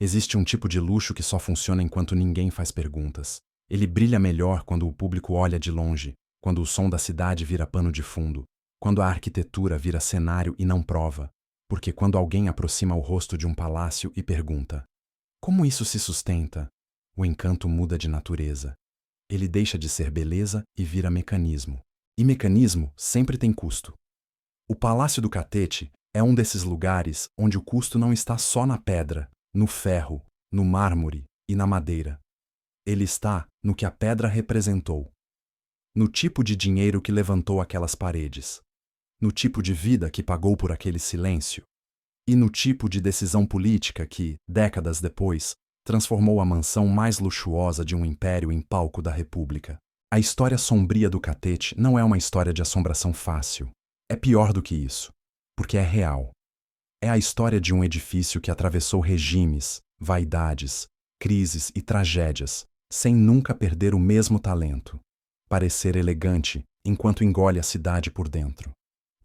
Existe um tipo de luxo que só funciona enquanto ninguém faz perguntas. Ele brilha melhor quando o público olha de longe, quando o som da cidade vira pano de fundo, quando a arquitetura vira cenário e não prova, porque quando alguém aproxima o rosto de um palácio e pergunta: como isso se sustenta? O encanto muda de natureza. Ele deixa de ser beleza e vira mecanismo. E mecanismo sempre tem custo. O Palácio do Catete é um desses lugares onde o custo não está só na pedra, no ferro, no mármore e na madeira. Ele está no que a pedra representou, no tipo de dinheiro que levantou aquelas paredes, no tipo de vida que pagou por aquele silêncio, e no tipo de decisão política que, décadas depois, transformou a mansão mais luxuosa de um império em palco da República. A história sombria do Catete não é uma história de assombração fácil. É pior do que isso, porque é real. É a história de um edifício que atravessou regimes, vaidades, crises e tragédias, sem nunca perder o mesmo talento: parecer elegante enquanto engole a cidade por dentro.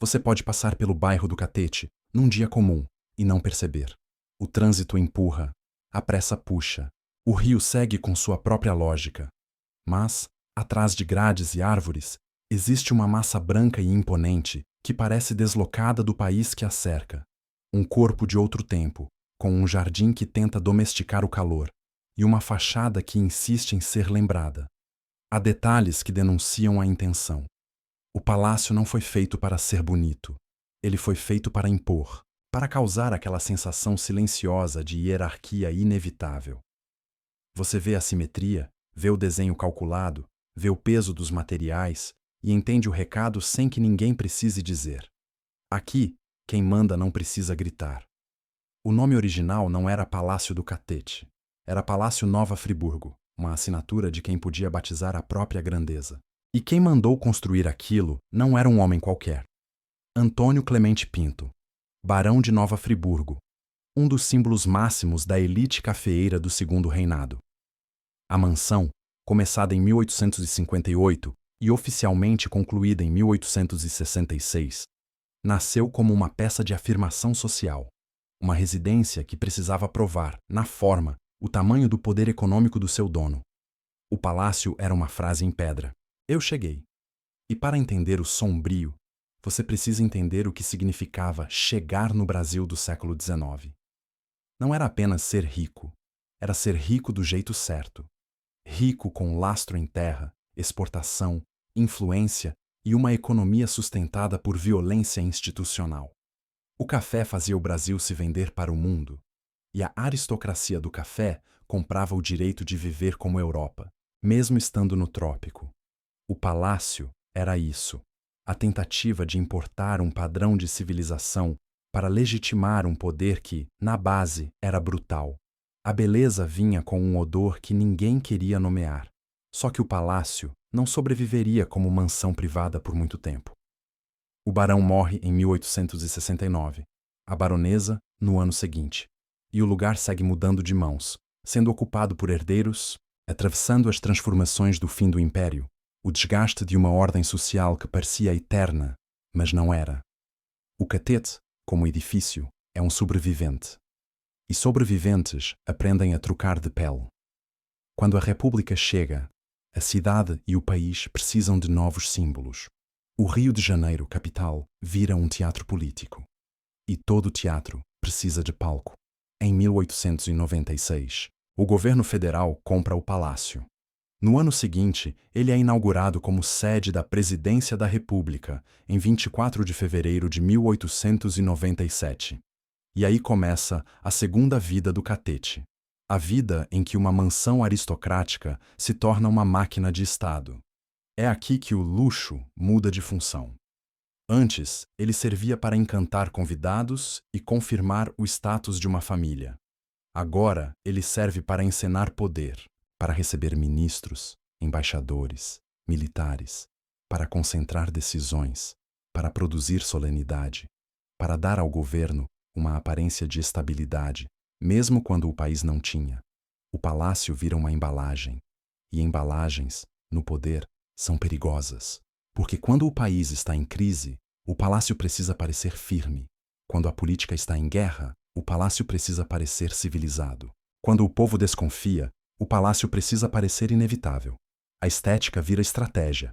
Você pode passar pelo bairro do Catete num dia comum e não perceber. O trânsito empurra, a pressa puxa, o rio segue com sua própria lógica. Mas, atrás de grades e árvores, existe uma massa branca e imponente que parece deslocada do país que a cerca. Um corpo de outro tempo, com um jardim que tenta domesticar o calor, e uma fachada que insiste em ser lembrada. Há detalhes que denunciam a intenção. O palácio não foi feito para ser bonito. Ele foi feito para impor, para causar aquela sensação silenciosa de hierarquia inevitável. Você vê a simetria, vê o desenho calculado, vê o peso dos materiais e entende o recado sem que ninguém precise dizer. Aqui, quem manda não precisa gritar. O nome original não era Palácio do Catete, era Palácio Nova Friburgo, uma assinatura de quem podia batizar a própria grandeza. E quem mandou construir aquilo não era um homem qualquer. Antônio Clemente Pinto, Barão de Nova Friburgo, um dos símbolos máximos da elite cafeeira do Segundo Reinado. A mansão, começada em 1858 e oficialmente concluída em 1866, nasceu como uma peça de afirmação social, uma residência que precisava provar, na forma, o tamanho do poder econômico do seu dono. O palácio era uma frase em pedra: eu cheguei. E para entender o sombrio, você precisa entender o que significava chegar no Brasil do século XIX. Não era apenas ser rico, era ser rico do jeito certo. Rico com lastro em terra, exportação, influência e uma economia sustentada por violência institucional. O café fazia o Brasil se vender para o mundo, e a aristocracia do café comprava o direito de viver como Europa, mesmo estando no trópico. O palácio era isso, a tentativa de importar um padrão de civilização para legitimar um poder que, na base, era brutal. A beleza vinha com um odor que ninguém queria nomear. Só que o palácio não sobreviveria como mansão privada por muito tempo. O barão morre em 1869, a baronesa no ano seguinte, e o lugar segue mudando de mãos, sendo ocupado por herdeiros, atravessando as transformações do fim do império, o desgaste de uma ordem social que parecia eterna, mas não era. O Catete, como edifício, é um sobrevivente. E sobreviventes aprendem a trocar de pele. Quando a República chega, a cidade e o país precisam de novos símbolos. O Rio de Janeiro, capital, vira um teatro político. E todo teatro precisa de palco. Em 1896, o governo federal compra o palácio. No ano seguinte, ele é inaugurado como sede da Presidência da República, em 24 de fevereiro de 1897. E aí começa a segunda vida do Catete. A vida em que uma mansão aristocrática se torna uma máquina de Estado. É aqui que o luxo muda de função. Antes, ele servia para encantar convidados e confirmar o status de uma família. Agora, ele serve para encenar poder, para receber ministros, embaixadores, militares, para concentrar decisões, para produzir solenidade, para dar ao governo uma aparência de estabilidade, mesmo quando o país não tinha. O palácio vira uma embalagem, e embalagens, no poder, são perigosas, porque quando o país está em crise, o palácio precisa parecer firme. Quando a política está em guerra, o palácio precisa parecer civilizado. Quando o povo desconfia, o palácio precisa parecer inevitável. A estética vira estratégia.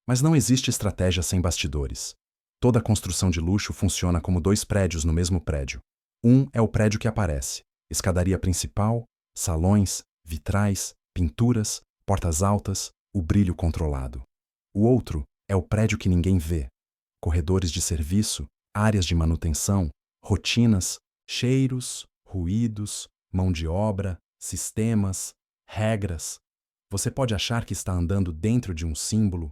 Mas não existe estratégia sem bastidores. Toda construção de luxo funciona como dois prédios no mesmo prédio. Um é o prédio que aparece: escadaria principal, salões, vitrais, pinturas, portas altas, o brilho controlado. O outro é o prédio que ninguém vê: corredores de serviço, áreas de manutenção, rotinas, cheiros, ruídos, mão de obra, sistemas, regras. Você pode achar que está andando dentro de um símbolo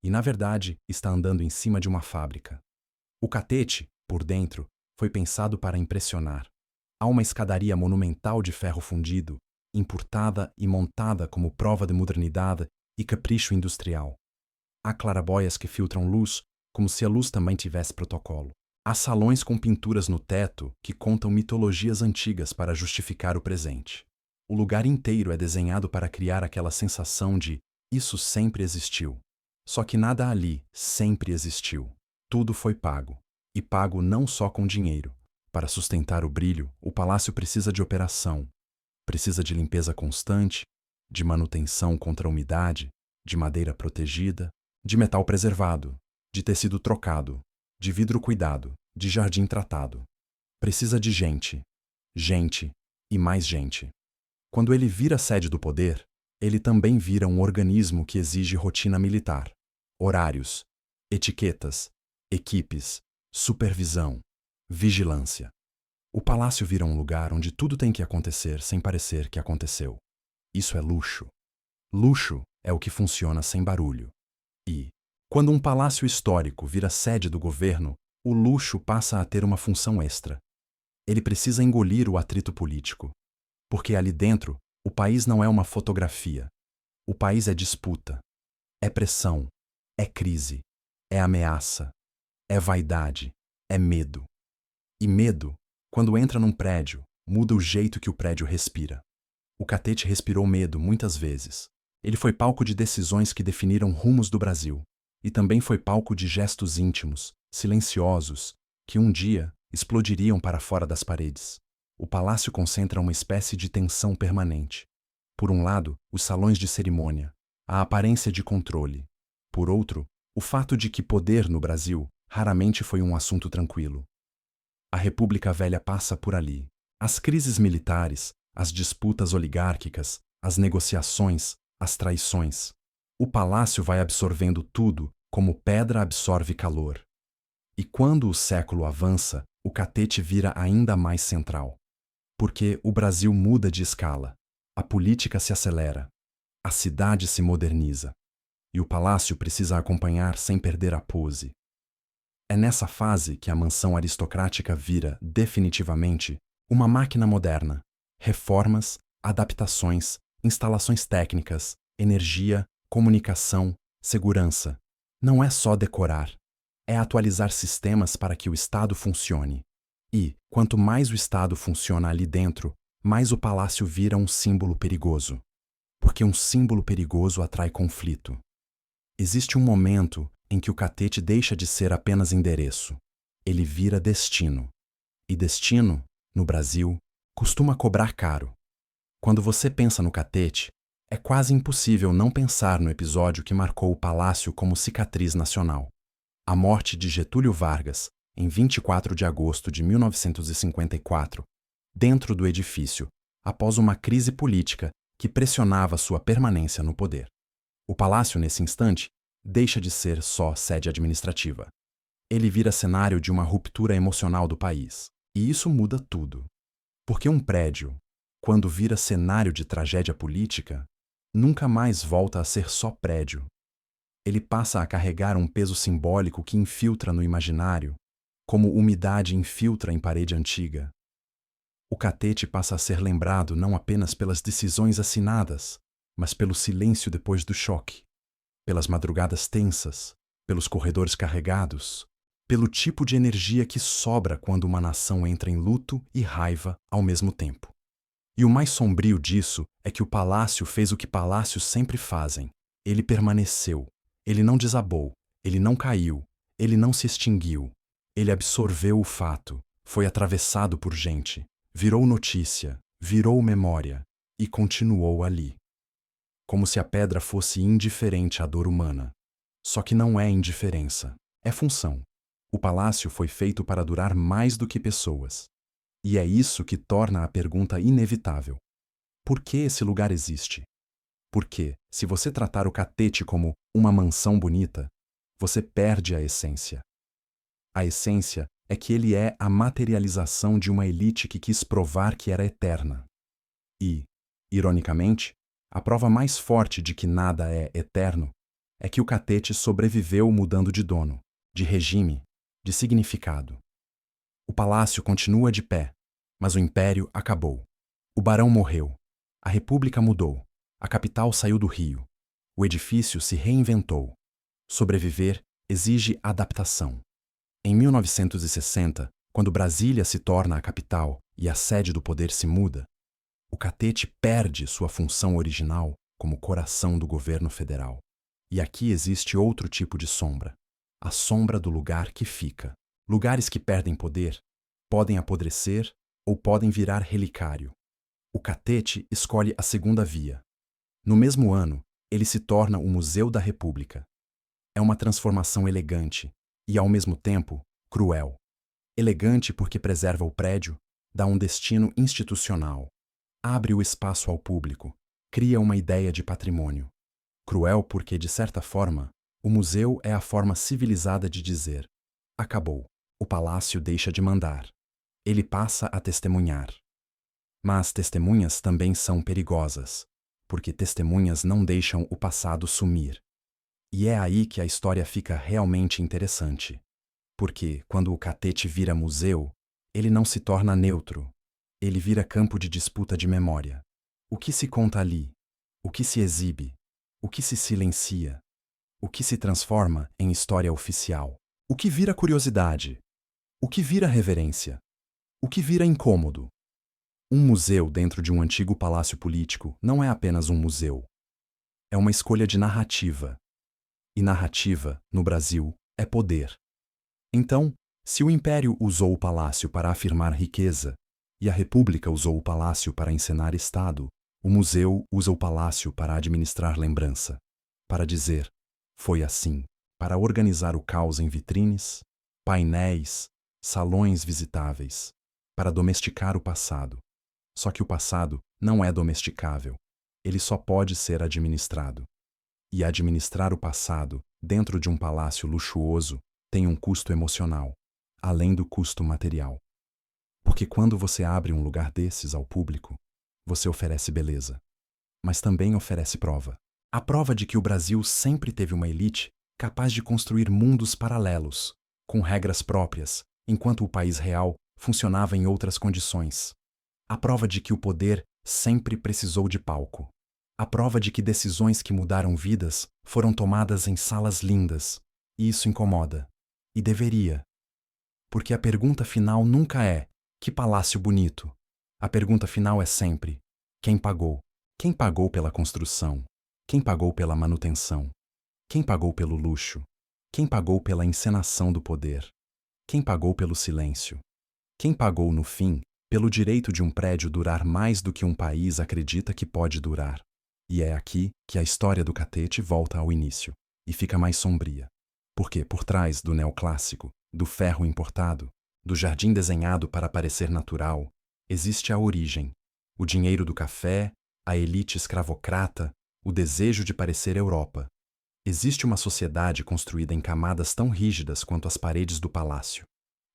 e, na verdade, está andando em cima de uma fábrica. O catete, por dentro, foi pensado para impressionar. Há uma escadaria monumental de ferro fundido, importada e montada como prova de modernidade e capricho industrial. Há clarabóias que filtram luz, como se a luz também tivesse protocolo. Há salões com pinturas no teto que contam mitologias antigas para justificar o presente. O lugar inteiro é desenhado para criar aquela sensação de isso sempre existiu. Só que nada ali sempre existiu. Tudo foi pago. E pago não só com dinheiro. Para sustentar o brilho, o palácio precisa de operação. Precisa de limpeza constante, de manutenção contra a umidade, de madeira protegida, de metal preservado, de tecido trocado, de vidro cuidado, de jardim tratado. Precisa de gente, gente e mais gente. Quando ele vira a sede do poder, ele também vira um organismo que exige rotina militar, horários, etiquetas, equipes, supervisão, vigilância. O palácio vira um lugar onde tudo tem que acontecer sem parecer que aconteceu. Isso é luxo. Luxo é o que funciona sem barulho. E, quando um palácio histórico vira sede do governo, o luxo passa a ter uma função extra. Ele precisa engolir o atrito político. Porque ali dentro, o país não é uma fotografia. O país é disputa, é pressão, é crise, é ameaça, é vaidade, é medo. E medo, quando entra num prédio, muda o jeito que o prédio respira. O catete respirou medo muitas vezes. Ele foi palco de decisões que definiram rumos do Brasil. E também foi palco de gestos íntimos, silenciosos, que um dia explodiriam para fora das paredes. O palácio concentra uma espécie de tensão permanente. Por um lado, os salões de cerimônia, a aparência de controle. Por outro, o fato de que poder no Brasil raramente foi um assunto tranquilo. A República Velha passa por ali. As crises militares, as disputas oligárquicas, as negociações, as traições. O palácio vai absorvendo tudo como pedra absorve calor. E quando o século avança, o catete vira ainda mais central. Porque o Brasil muda de escala, a política se acelera, a cidade se moderniza, e o palácio precisa acompanhar sem perder a pose. É nessa fase que a mansão aristocrática vira, definitivamente, uma máquina moderna. Reformas, adaptações, instalações técnicas, energia, comunicação, segurança. Não é só decorar, é atualizar sistemas para que o Estado funcione. E, quanto mais o Estado funciona ali dentro, mais o palácio vira um símbolo perigoso. Porque um símbolo perigoso atrai conflito. Existe um momento em que o catete deixa de ser apenas endereço. Ele vira destino. E destino, no Brasil, costuma cobrar caro. Quando você pensa no catete, é quase impossível não pensar no episódio que marcou o palácio como cicatriz nacional. A morte de Getúlio Vargas, em 24 de agosto de 1954, dentro do edifício, após uma crise política que pressionava sua permanência no poder. O palácio, nesse instante, deixa de ser só sede administrativa. Ele vira cenário de uma ruptura emocional do país. E isso muda tudo. Porque um prédio, quando vira cenário de tragédia política, nunca mais volta a ser só prédio. Ele passa a carregar um peso simbólico que infiltra no imaginário, como umidade infiltra em parede antiga. O catete passa a ser lembrado não apenas pelas decisões assinadas, mas pelo silêncio depois do choque, pelas madrugadas tensas, pelos corredores carregados, pelo tipo de energia que sobra quando uma nação entra em luto e raiva ao mesmo tempo. E o mais sombrio disso é que o palácio fez o que palácios sempre fazem. Ele permaneceu, ele não desabou, ele não caiu, ele não se extinguiu. Ele absorveu o fato, foi atravessado por gente, virou notícia, virou memória e continuou ali. Como se a pedra fosse indiferente à dor humana. Só que não é indiferença, é função. O palácio foi feito para durar mais do que pessoas. E é isso que torna a pergunta inevitável. Por que esse lugar existe? Porque, se você tratar o Catete como uma mansão bonita, você perde a essência. A essência é que ele é a materialização de uma elite que quis provar que era eterna. E, ironicamente, a prova mais forte de que nada é eterno é que o Catete sobreviveu mudando de dono, de regime, de significado. O palácio continua de pé, mas o império acabou. O barão morreu. A república mudou. A capital saiu do Rio. O edifício se reinventou. Sobreviver exige adaptação. Em 1960, quando Brasília se torna a capital e a sede do poder se muda, o Catete perde sua função original como coração do governo federal. E aqui existe outro tipo de sombra, a sombra do lugar que fica. Lugares que perdem poder podem apodrecer ou podem virar relicário. O Catete escolhe a segunda via. No mesmo ano, ele se torna o Museu da República. É uma transformação elegante e, ao mesmo tempo, cruel. Elegante porque preserva o prédio, dá um destino institucional, abre o espaço ao público, cria uma ideia de patrimônio. Cruel porque, de certa forma, o museu é a forma civilizada de dizer: acabou, o palácio deixa de mandar. Ele passa a testemunhar. Mas testemunhas também são perigosas, porque testemunhas não deixam o passado sumir. E é aí que a história fica realmente interessante. Porque, quando o Catete vira museu, ele não se torna neutro. Ele vira campo de disputa de memória. O que se conta ali? O que se exibe? O que se silencia? O que se transforma em história oficial? O que vira curiosidade? O que vira reverência? O que vira incômodo? Um museu dentro de um antigo palácio político não é apenas um museu. É uma escolha de narrativa. E narrativa, no Brasil, é poder. Então, se o Império usou o palácio para afirmar riqueza, e a República usou o palácio para encenar Estado, o museu usa o palácio para administrar lembrança, para dizer, foi assim, para organizar o caos em vitrines, painéis, salões visitáveis, para domesticar o passado. Só que o passado não é domesticável, ele só pode ser administrado. E administrar o passado dentro de um palácio luxuoso tem um custo emocional, além do custo material. Porque quando você abre um lugar desses ao público, você oferece beleza, mas também oferece prova. A prova de que o Brasil sempre teve uma elite capaz de construir mundos paralelos, com regras próprias, enquanto o país real funcionava em outras condições. A prova de que o poder sempre precisou de palco. A prova de que decisões que mudaram vidas foram tomadas em salas lindas, e isso incomoda. E deveria. Porque a pergunta final nunca é: que palácio bonito? A pergunta final é sempre: quem pagou? Quem pagou pela construção? Quem pagou pela manutenção? Quem pagou pelo luxo? Quem pagou pela encenação do poder? Quem pagou pelo silêncio? Quem pagou, no fim, pelo direito de um prédio durar mais do que um país acredita que pode durar? E é aqui que a história do Catete volta ao início, e fica mais sombria. Porque por trás do neoclássico, do ferro importado, do jardim desenhado para parecer natural, existe a origem, o dinheiro do café, a elite escravocrata, o desejo de parecer Europa. Existe uma sociedade construída em camadas tão rígidas quanto as paredes do palácio.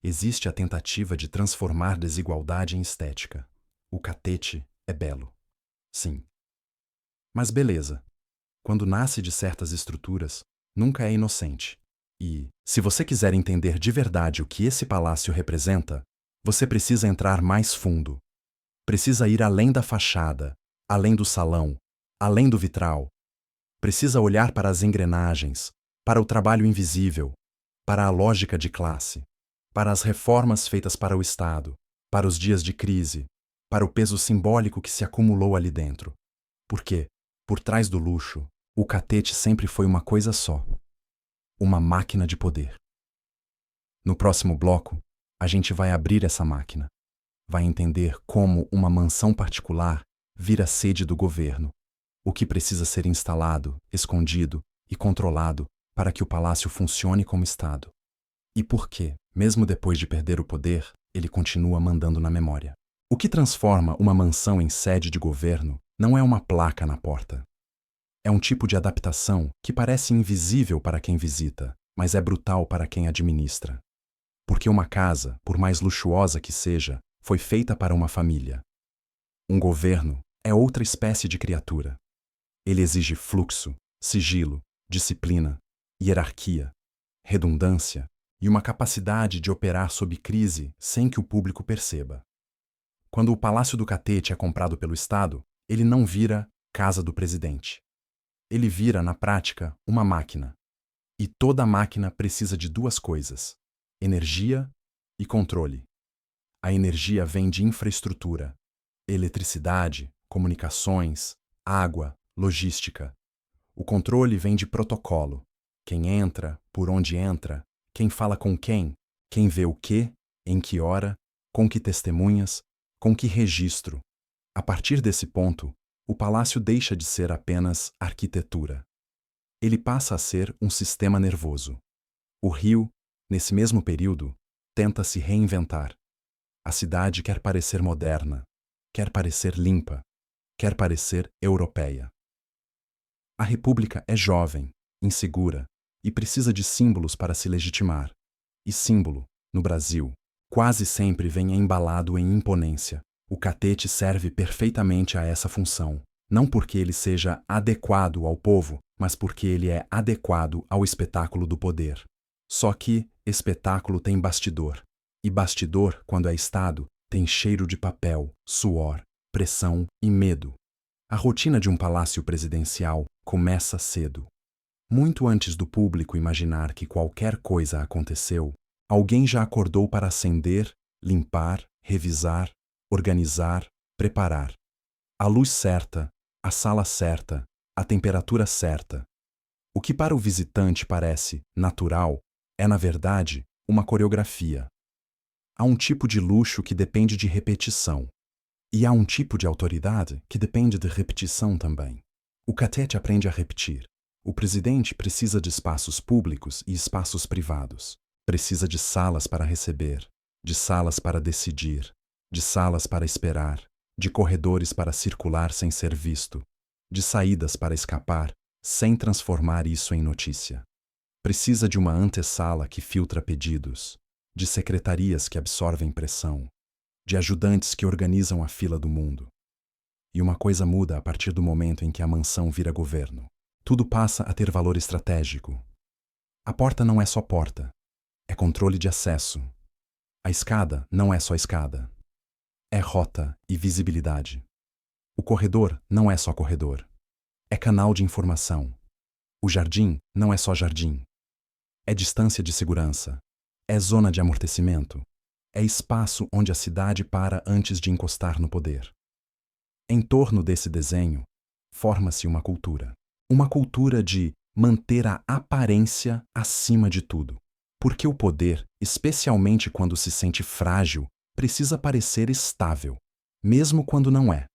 Existe a tentativa de transformar desigualdade em estética. O Catete é belo. Sim. Mas beleza. Quando nasce de certas estruturas, nunca é inocente. E, se você quiser entender de verdade o que esse palácio representa, você precisa entrar mais fundo. Precisa ir além da fachada, além do salão, além do vitral. Precisa olhar para as engrenagens, para o trabalho invisível, para a lógica de classe, para as reformas feitas para o Estado, para os dias de crise, para o peso simbólico que se acumulou ali dentro. Porque, por trás do luxo, o Catete sempre foi uma coisa só: uma máquina de poder. No próximo bloco, a gente vai abrir essa máquina. vai entender como uma mansão particular vira sede do governo, o que precisa ser instalado, escondido e controlado para que o palácio funcione como Estado. E por que, mesmo depois de perder o poder, ele continua mandando na memória. O que transforma uma mansão em sede de governo não é uma placa na porta. É um tipo de adaptação que parece invisível para quem visita, mas é brutal para quem administra. Porque uma casa, por mais luxuosa que seja, foi feita para uma família. Um governo é outra espécie de criatura. Ele exige fluxo, sigilo, disciplina, hierarquia, redundância e uma capacidade de operar sob crise sem que o público perceba. Quando o Palácio do Catete é comprado pelo Estado, ele não vira casa do presidente. Ele vira, na prática, uma máquina. E toda máquina precisa de duas coisas: energia e controle. A energia vem de infraestrutura, eletricidade, comunicações, água, logística. O controle vem de protocolo. Quem entra, por onde entra, quem fala com quem vê o quê, em que hora, com que testemunhas, com que registro. A partir desse ponto, o palácio deixa de ser apenas arquitetura. Ele passa a ser um sistema nervoso. O Rio, nesse mesmo período, tenta se reinventar. A cidade quer parecer moderna, quer parecer limpa, quer parecer europeia. A República é jovem, insegura e precisa de símbolos para se legitimar. E símbolo, no Brasil, quase sempre vem embalado em imponência. O catete serve perfeitamente a essa função, não porque ele seja adequado ao povo, mas porque ele é adequado ao espetáculo do poder. Só que espetáculo tem bastidor, e bastidor, quando é Estado, tem cheiro de papel, suor, pressão e medo. A rotina de um palácio presidencial começa cedo. Muito antes do público imaginar que qualquer coisa aconteceu, alguém já acordou para acender, limpar, revisar, organizar, preparar. A luz certa, a sala certa, a temperatura certa. O que para o visitante parece natural é, na verdade, uma coreografia. Há um tipo de luxo que depende de repetição. E há um tipo de autoridade que depende de repetição também. O catete aprende a repetir. O presidente precisa de espaços públicos e espaços privados. Precisa de salas para receber, de salas para decidir, de salas para esperar, de corredores para circular sem ser visto, de saídas para escapar, sem transformar isso em notícia. Precisa de uma antessala que filtra pedidos, de secretarias que absorvem pressão, de ajudantes que organizam a fila do mundo. E uma coisa muda a partir do momento em que a mansão vira governo. Tudo passa a ter valor estratégico. A porta não é só porta, é controle de acesso. A escada não é só escada, é rota e visibilidade. O corredor não é só corredor, é canal de informação. O jardim não é só jardim, é distância de segurança, é zona de amortecimento, é espaço onde a cidade para antes de encostar no poder. Em torno desse desenho, forma-se uma cultura. Uma cultura de manter a aparência acima de tudo. Porque o poder, especialmente quando se sente frágil, precisa parecer estável, mesmo quando não é.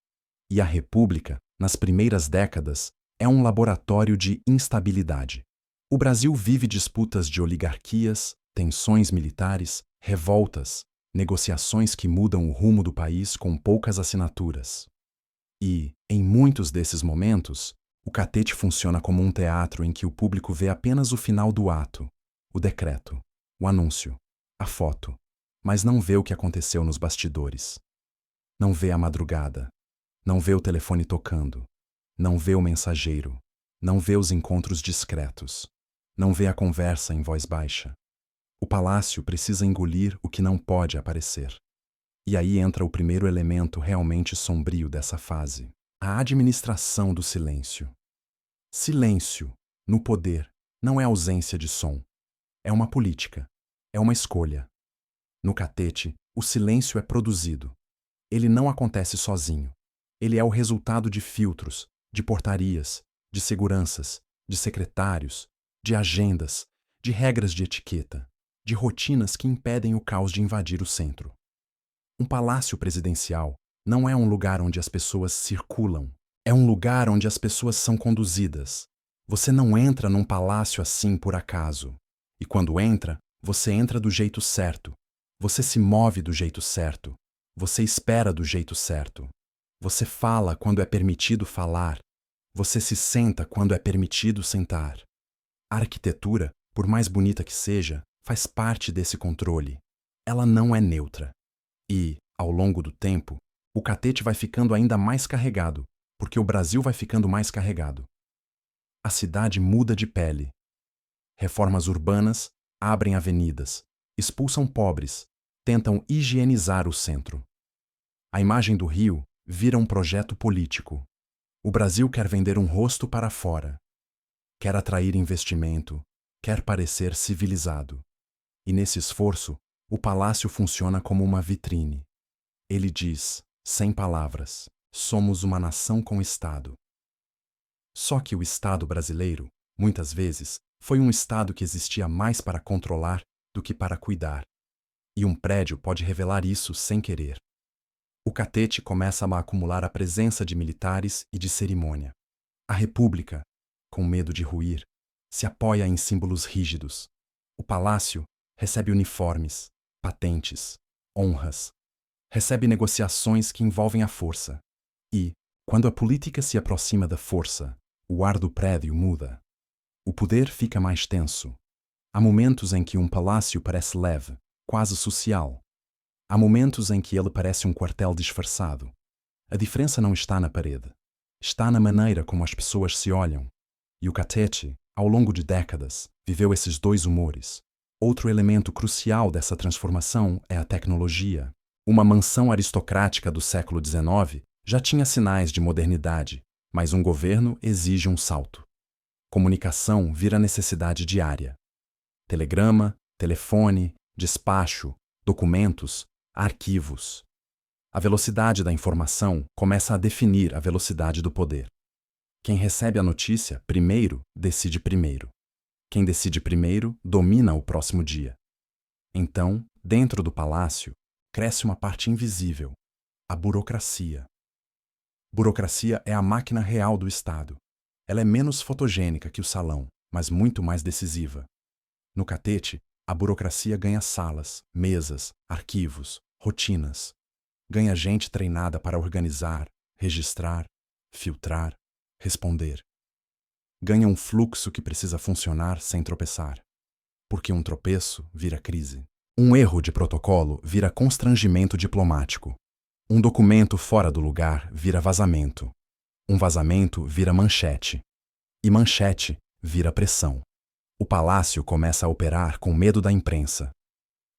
E a República, nas primeiras décadas, é um laboratório de instabilidade. O Brasil vive disputas de oligarquias, tensões militares, revoltas, negociações que mudam o rumo do país com poucas assinaturas. E, em muitos desses momentos, o catete funciona como um teatro em que o público vê apenas o final do ato, o decreto, o anúncio, a foto, mas não vê o que aconteceu nos bastidores. Não vê a madrugada, não vê o telefone tocando, não vê o mensageiro, não vê os encontros discretos, não vê a conversa em voz baixa. O palácio precisa engolir o que não pode aparecer. E aí entra o primeiro elemento realmente sombrio dessa fase: a administração do silêncio. Silêncio, no poder, não é ausência de som. É uma política. É uma escolha. No catete, o silêncio é produzido. Ele não acontece sozinho. Ele é o resultado de filtros, de portarias, de seguranças, de secretários, de agendas, de regras de etiqueta, de rotinas que impedem o caos de invadir o centro. Um palácio presidencial não é um lugar onde as pessoas circulam. É um lugar onde as pessoas são conduzidas. Você não entra num palácio assim por acaso. E quando entra, você entra do jeito certo. Você se move do jeito certo. Você espera do jeito certo. Você fala quando é permitido falar. Você se senta quando é permitido sentar. A arquitetura, por mais bonita que seja, faz parte desse controle. Ela não é neutra. E, ao longo do tempo, o catete vai ficando ainda mais carregado, porque o Brasil vai ficando mais carregado. A cidade muda de pele. Reformas urbanas abrem avenidas, expulsam pobres, tentam higienizar o centro. A imagem do Rio vira um projeto político. O Brasil quer vender um rosto para fora. Quer atrair investimento, quer parecer civilizado. E nesse esforço, o palácio funciona como uma vitrine. Ele diz, sem palavras, somos uma nação com Estado. Só que o Estado brasileiro, muitas vezes, foi um Estado que existia mais para controlar do que para cuidar. E um prédio pode revelar isso sem querer. O catete começa a acumular a presença de militares e de cerimônia. A República, com medo de ruir, se apoia em símbolos rígidos. O palácio recebe uniformes, patentes, honras. Recebe negociações que envolvem a força. E, quando a política se aproxima da força, o ar do prédio muda. O poder fica mais tenso. Há momentos em que um palácio parece leve, quase social. Há momentos em que ele parece um quartel disfarçado. A diferença não está na parede. Está na maneira como as pessoas se olham. E o catete, ao longo de décadas, viveu esses dois humores. Outro elemento crucial dessa transformação é a tecnologia. Uma mansão aristocrática do século XIX já tinha sinais de modernidade, mas um governo exige um salto. Comunicação vira necessidade diária. Telegrama, telefone, despacho, documentos, arquivos. A velocidade da informação começa a definir a velocidade do poder. Quem recebe a notícia primeiro, decide primeiro. Quem decide primeiro, domina o próximo dia. Então, dentro do palácio, cresce uma parte invisível, a burocracia. Burocracia é a máquina real do Estado. Ela é menos fotogênica que o salão, mas muito mais decisiva. No catete, a burocracia ganha salas, mesas, arquivos, rotinas. Ganha gente treinada para organizar, registrar, filtrar, responder. Ganha um fluxo que precisa funcionar sem tropeçar. Porque um tropeço vira crise. Um erro de protocolo vira constrangimento diplomático. Um documento fora do lugar vira vazamento. Um vazamento vira manchete. E manchete vira pressão. O palácio começa a operar com medo da imprensa.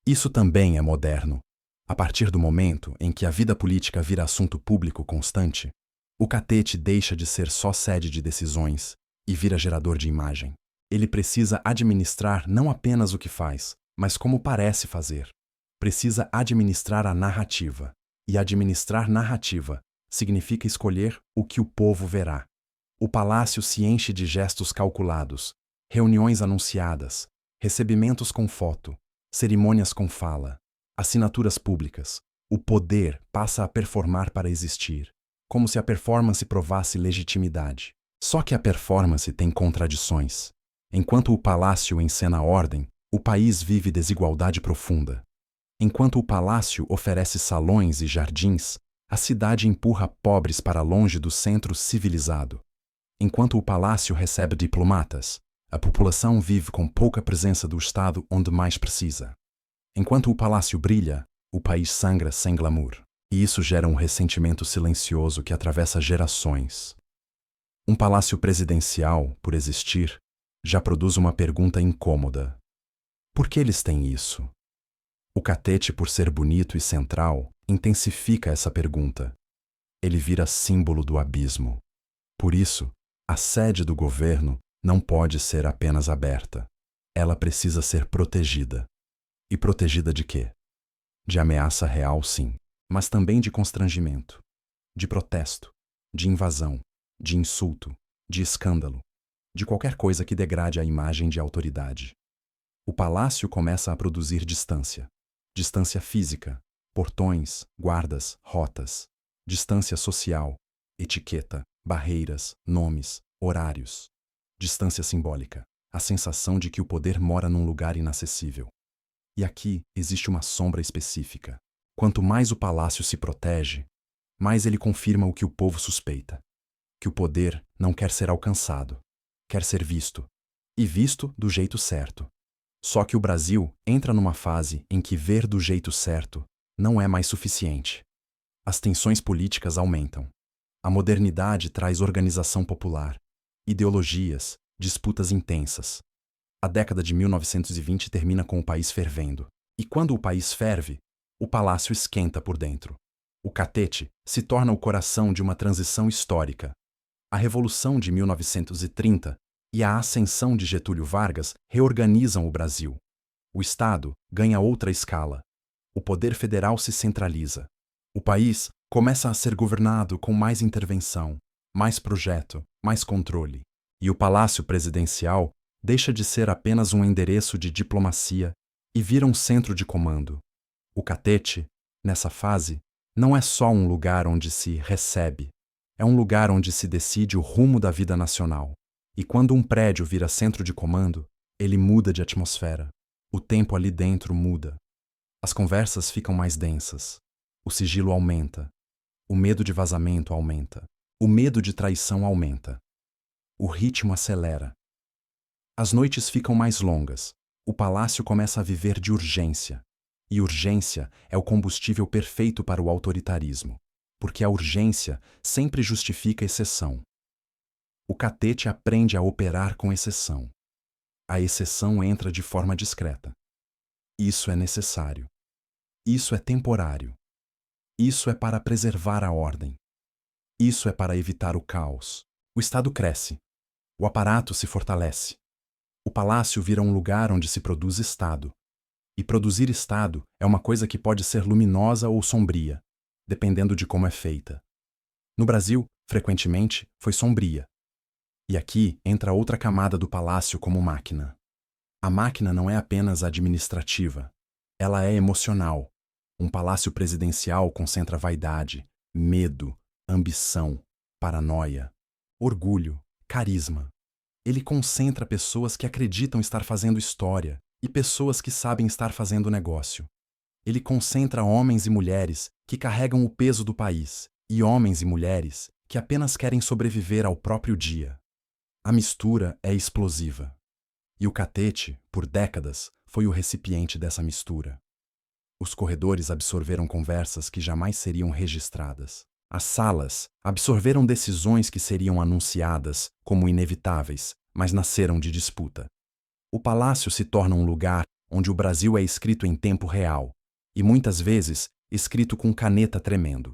Isso também é moderno. A partir do momento em que a vida política vira assunto público constante, o catete deixa de ser só sede de decisões e vira gerador de imagem. Ele precisa administrar não apenas o que faz, mas como parece fazer. Precisa administrar a narrativa. E administrar narrativa significa escolher o que o povo verá. O palácio se enche de gestos calculados, reuniões anunciadas, recebimentos com foto, cerimônias com fala, assinaturas públicas. O poder passa a performar para existir, como se a performance provasse legitimidade. Só que a performance tem contradições. Enquanto o palácio encena ordem, o país vive desigualdade profunda. Enquanto o palácio oferece salões e jardins, a cidade empurra pobres para longe do centro civilizado. Enquanto o palácio recebe diplomatas, a população vive com pouca presença do Estado onde mais precisa. Enquanto o palácio brilha, o país sangra sem glamour. E isso gera um ressentimento silencioso que atravessa gerações. Um palácio presidencial, por existir, já produz uma pergunta incômoda. Por que eles têm isso? O catete, por ser bonito e central, intensifica essa pergunta. Ele vira símbolo do abismo. Por isso, a sede do governo não pode ser apenas aberta. Ela precisa ser protegida. E protegida de quê? De ameaça real, sim, mas também de constrangimento, de protesto, de invasão, de insulto, de escândalo, de qualquer coisa que degrade a imagem de autoridade. O palácio começa a produzir distância. Distância física, Portões, guardas, rotas, distância social, etiqueta, barreiras, nomes, horários. Distância simbólica, a sensação de que o poder mora num lugar inacessível. E aqui existe uma sombra específica. Quanto mais o palácio se protege, mais ele confirma o que o povo suspeita: que o poder não quer ser alcançado, quer ser visto, e visto do jeito certo. Só que o Brasil entra numa fase em que ver do jeito certo não é mais suficiente. As tensões políticas aumentam. A modernidade traz organização popular, ideologias, disputas intensas. A década de 1920 termina com o país fervendo. E quando o país ferve, o palácio esquenta por dentro. O catete se torna o coração de uma transição histórica. A Revolução de 1930 e a ascensão de Getúlio Vargas reorganizam o Brasil. O Estado ganha outra escala. O poder federal se centraliza. O país começa a ser governado com mais intervenção, mais projeto, mais controle. E o Palácio Presidencial deixa de ser apenas um endereço de diplomacia e vira um centro de comando. O catete, nessa fase, não é só um lugar onde se recebe, é um lugar onde se decide o rumo da vida nacional. E quando um prédio vira centro de comando, ele muda de atmosfera. O tempo ali dentro muda. As conversas ficam mais densas. O sigilo aumenta. O medo de vazamento aumenta. O medo de traição aumenta. O ritmo acelera. As noites ficam mais longas. O palácio começa a viver de urgência. E urgência é o combustível perfeito para o autoritarismo, porque a urgência sempre justifica exceção. O catete aprende a operar com exceção. A exceção entra de forma discreta. Isso é necessário. Isso é temporário. Isso é para preservar a ordem. Isso é para evitar o caos. O Estado cresce. O aparato se fortalece. O palácio vira um lugar onde se produz Estado. E produzir Estado é uma coisa que pode ser luminosa ou sombria, dependendo de como é feita. No Brasil, frequentemente, foi sombria. E aqui entra outra camada do palácio como máquina. A máquina não é apenas administrativa. Ela é emocional. Um palácio presidencial concentra vaidade, medo, ambição, paranoia, orgulho, carisma. Ele concentra pessoas que acreditam estar fazendo história e pessoas que sabem estar fazendo negócio. Ele concentra homens e mulheres que carregam o peso do país e homens e mulheres que apenas querem sobreviver ao próprio dia. A mistura é explosiva. E o catete, por décadas, foi o recipiente dessa mistura. Os corredores absorveram conversas que jamais seriam registradas. As salas absorveram decisões que seriam anunciadas como inevitáveis, mas nasceram de disputa. O palácio se torna um lugar onde o Brasil é escrito em tempo real, e muitas vezes escrito com caneta tremendo.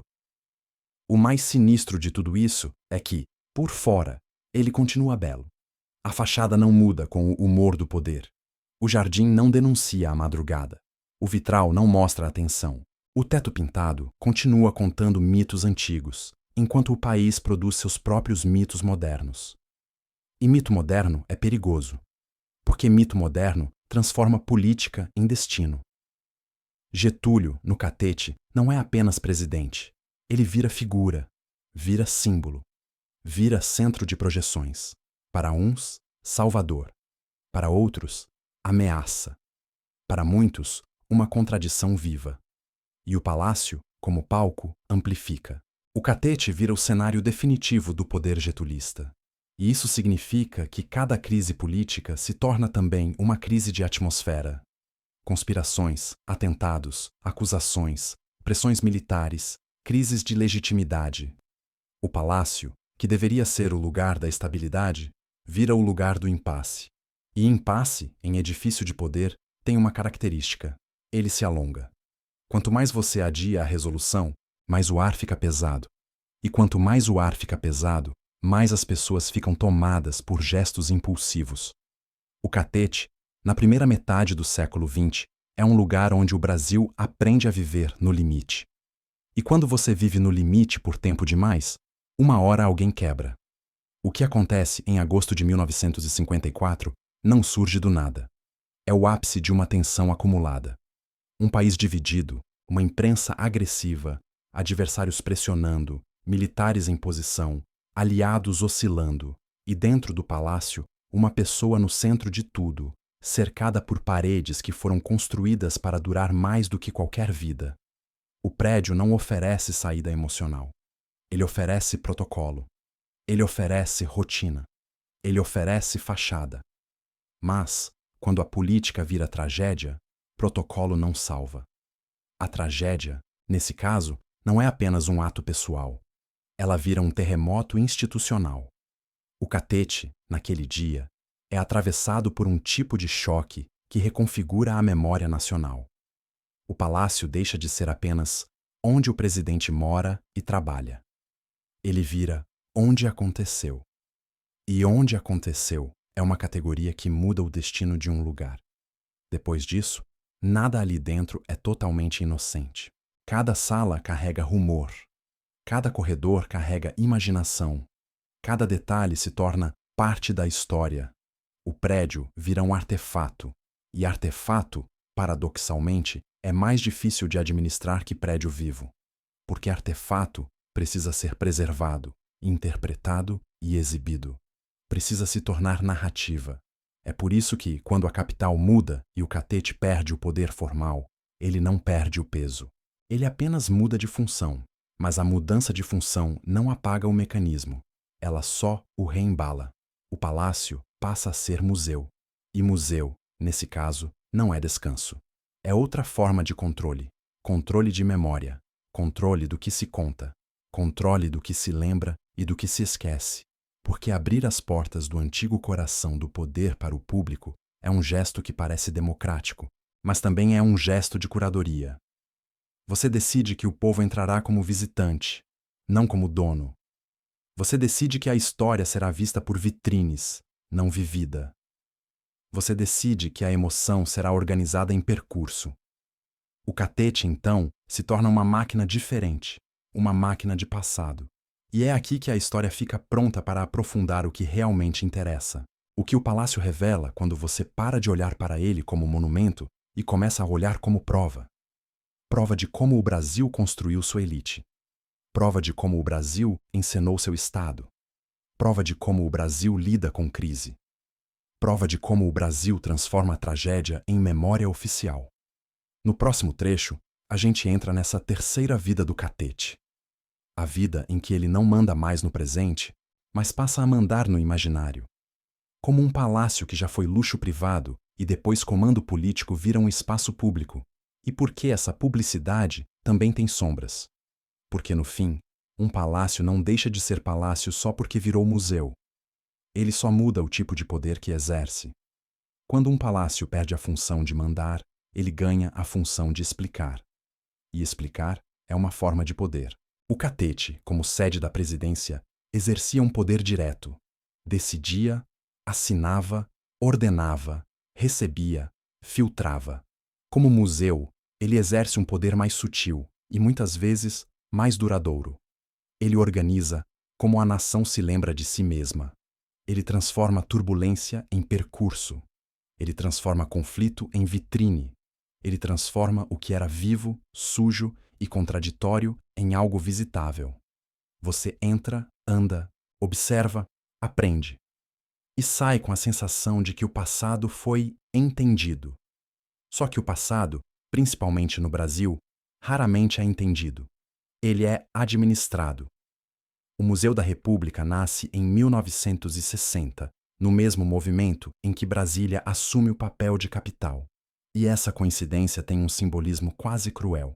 O mais sinistro de tudo isso é que, por fora, ele continua belo. A fachada não muda com o humor do poder. O jardim não denuncia a madrugada. O vitral não mostra a tensão. O teto pintado continua contando mitos antigos, enquanto o país produz seus próprios mitos modernos. E mito moderno é perigoso, porque mito moderno transforma política em destino. Getúlio, no catete, não é apenas presidente. Ele vira figura, vira símbolo, vira centro de projeções. Para uns, salvador. Para outros, ameaça. Para muitos, uma contradição viva. E o palácio, como palco, amplifica. O catete vira o cenário definitivo do poder getulista. E isso significa que cada crise política se torna também uma crise de atmosfera. Conspirações, atentados, acusações, pressões militares, crises de legitimidade. O palácio, que deveria ser o lugar da estabilidade, vira o lugar do impasse. E impasse, em edifício de poder, tem uma característica: ele se alonga. Quanto mais você adia a resolução, mais o ar fica pesado. E quanto mais o ar fica pesado, mais as pessoas ficam tomadas por gestos impulsivos. O catete, na primeira metade do século XX, é um lugar onde o Brasil aprende a viver no limite. E quando você vive no limite por tempo demais, uma hora alguém quebra. O que acontece em agosto de 1954 não surge do nada. É o ápice de uma tensão acumulada. Um país dividido, uma imprensa agressiva, adversários pressionando, militares em posição, aliados oscilando, e dentro do palácio, uma pessoa no centro de tudo, cercada por paredes que foram construídas para durar mais do que qualquer vida. O prédio não oferece saída emocional. Ele oferece protocolo. Ele oferece rotina. Ele oferece fachada. Mas, quando a política vira tragédia, protocolo não salva. A tragédia, nesse caso, não é apenas um ato pessoal. Ela vira um terremoto institucional. O Catete, naquele dia, é atravessado por um tipo de choque que reconfigura a memória nacional. O palácio deixa de ser apenas onde o presidente mora e trabalha. Ele vira onde aconteceu. E onde aconteceu é uma categoria que muda o destino de um lugar. Depois disso, nada ali dentro é totalmente inocente. Cada sala carrega rumor. Cada corredor carrega imaginação. Cada detalhe se torna parte da história. O prédio vira um artefato. E artefato, paradoxalmente, é mais difícil de administrar que prédio vivo. Porque artefato precisa ser preservado, interpretado e exibido. Precisa se tornar narrativa. É por isso que, quando a capital muda e o Catete perde o poder formal, ele não perde o peso. Ele apenas muda de função. Mas a mudança de função não apaga o mecanismo. Ela só o reembala. O palácio passa a ser museu. E museu, nesse caso, não é descanso. É outra forma de controle. Controle de memória. Controle do que se conta. Controle do que se lembra e do que se esquece. Porque abrir as portas do antigo coração do poder para o público é um gesto que parece democrático, mas também é um gesto de curadoria. Você decide que o povo entrará como visitante, não como dono. Você decide que a história será vista por vitrines, não vivida. Você decide que a emoção será organizada em percurso. O Catete, então, se torna uma máquina diferente, uma máquina de passado. E é aqui que a história fica pronta para aprofundar o que realmente interessa. O que o palácio revela quando você para de olhar para ele como monumento e começa a olhar como prova. Prova de como o Brasil construiu sua elite. Prova de como o Brasil encenou seu Estado. Prova de como o Brasil lida com crise. Prova de como o Brasil transforma a tragédia em memória oficial. No próximo trecho, a gente entra nessa terceira vida do Catete. A vida em que ele não manda mais no presente, mas passa a mandar no imaginário. Como um palácio que já foi luxo privado e depois comando político vira um espaço público. E por que essa publicidade também tem sombras? Porque, no fim, um palácio não deixa de ser palácio só porque virou museu. Ele só muda o tipo de poder que exerce. Quando um palácio perde a função de mandar, ele ganha a função de explicar. E explicar é uma forma de poder. O Catete, como sede da presidência, exercia um poder direto. Decidia, assinava, ordenava, recebia, filtrava. Como museu, ele exerce um poder mais sutil e, muitas vezes, mais duradouro. Ele organiza como a nação se lembra de si mesma. Ele transforma turbulência em percurso. Ele transforma conflito em vitrine. Ele transforma o que era vivo, sujo e contraditório em algo visitável. Você entra, anda, observa, aprende. E sai com a sensação de que o passado foi entendido. Só que o passado, principalmente no Brasil, raramente é entendido. Ele é administrado. O Museu da República nasce em 1960, no mesmo movimento em que Brasília assume o papel de capital. E essa coincidência tem um simbolismo quase cruel.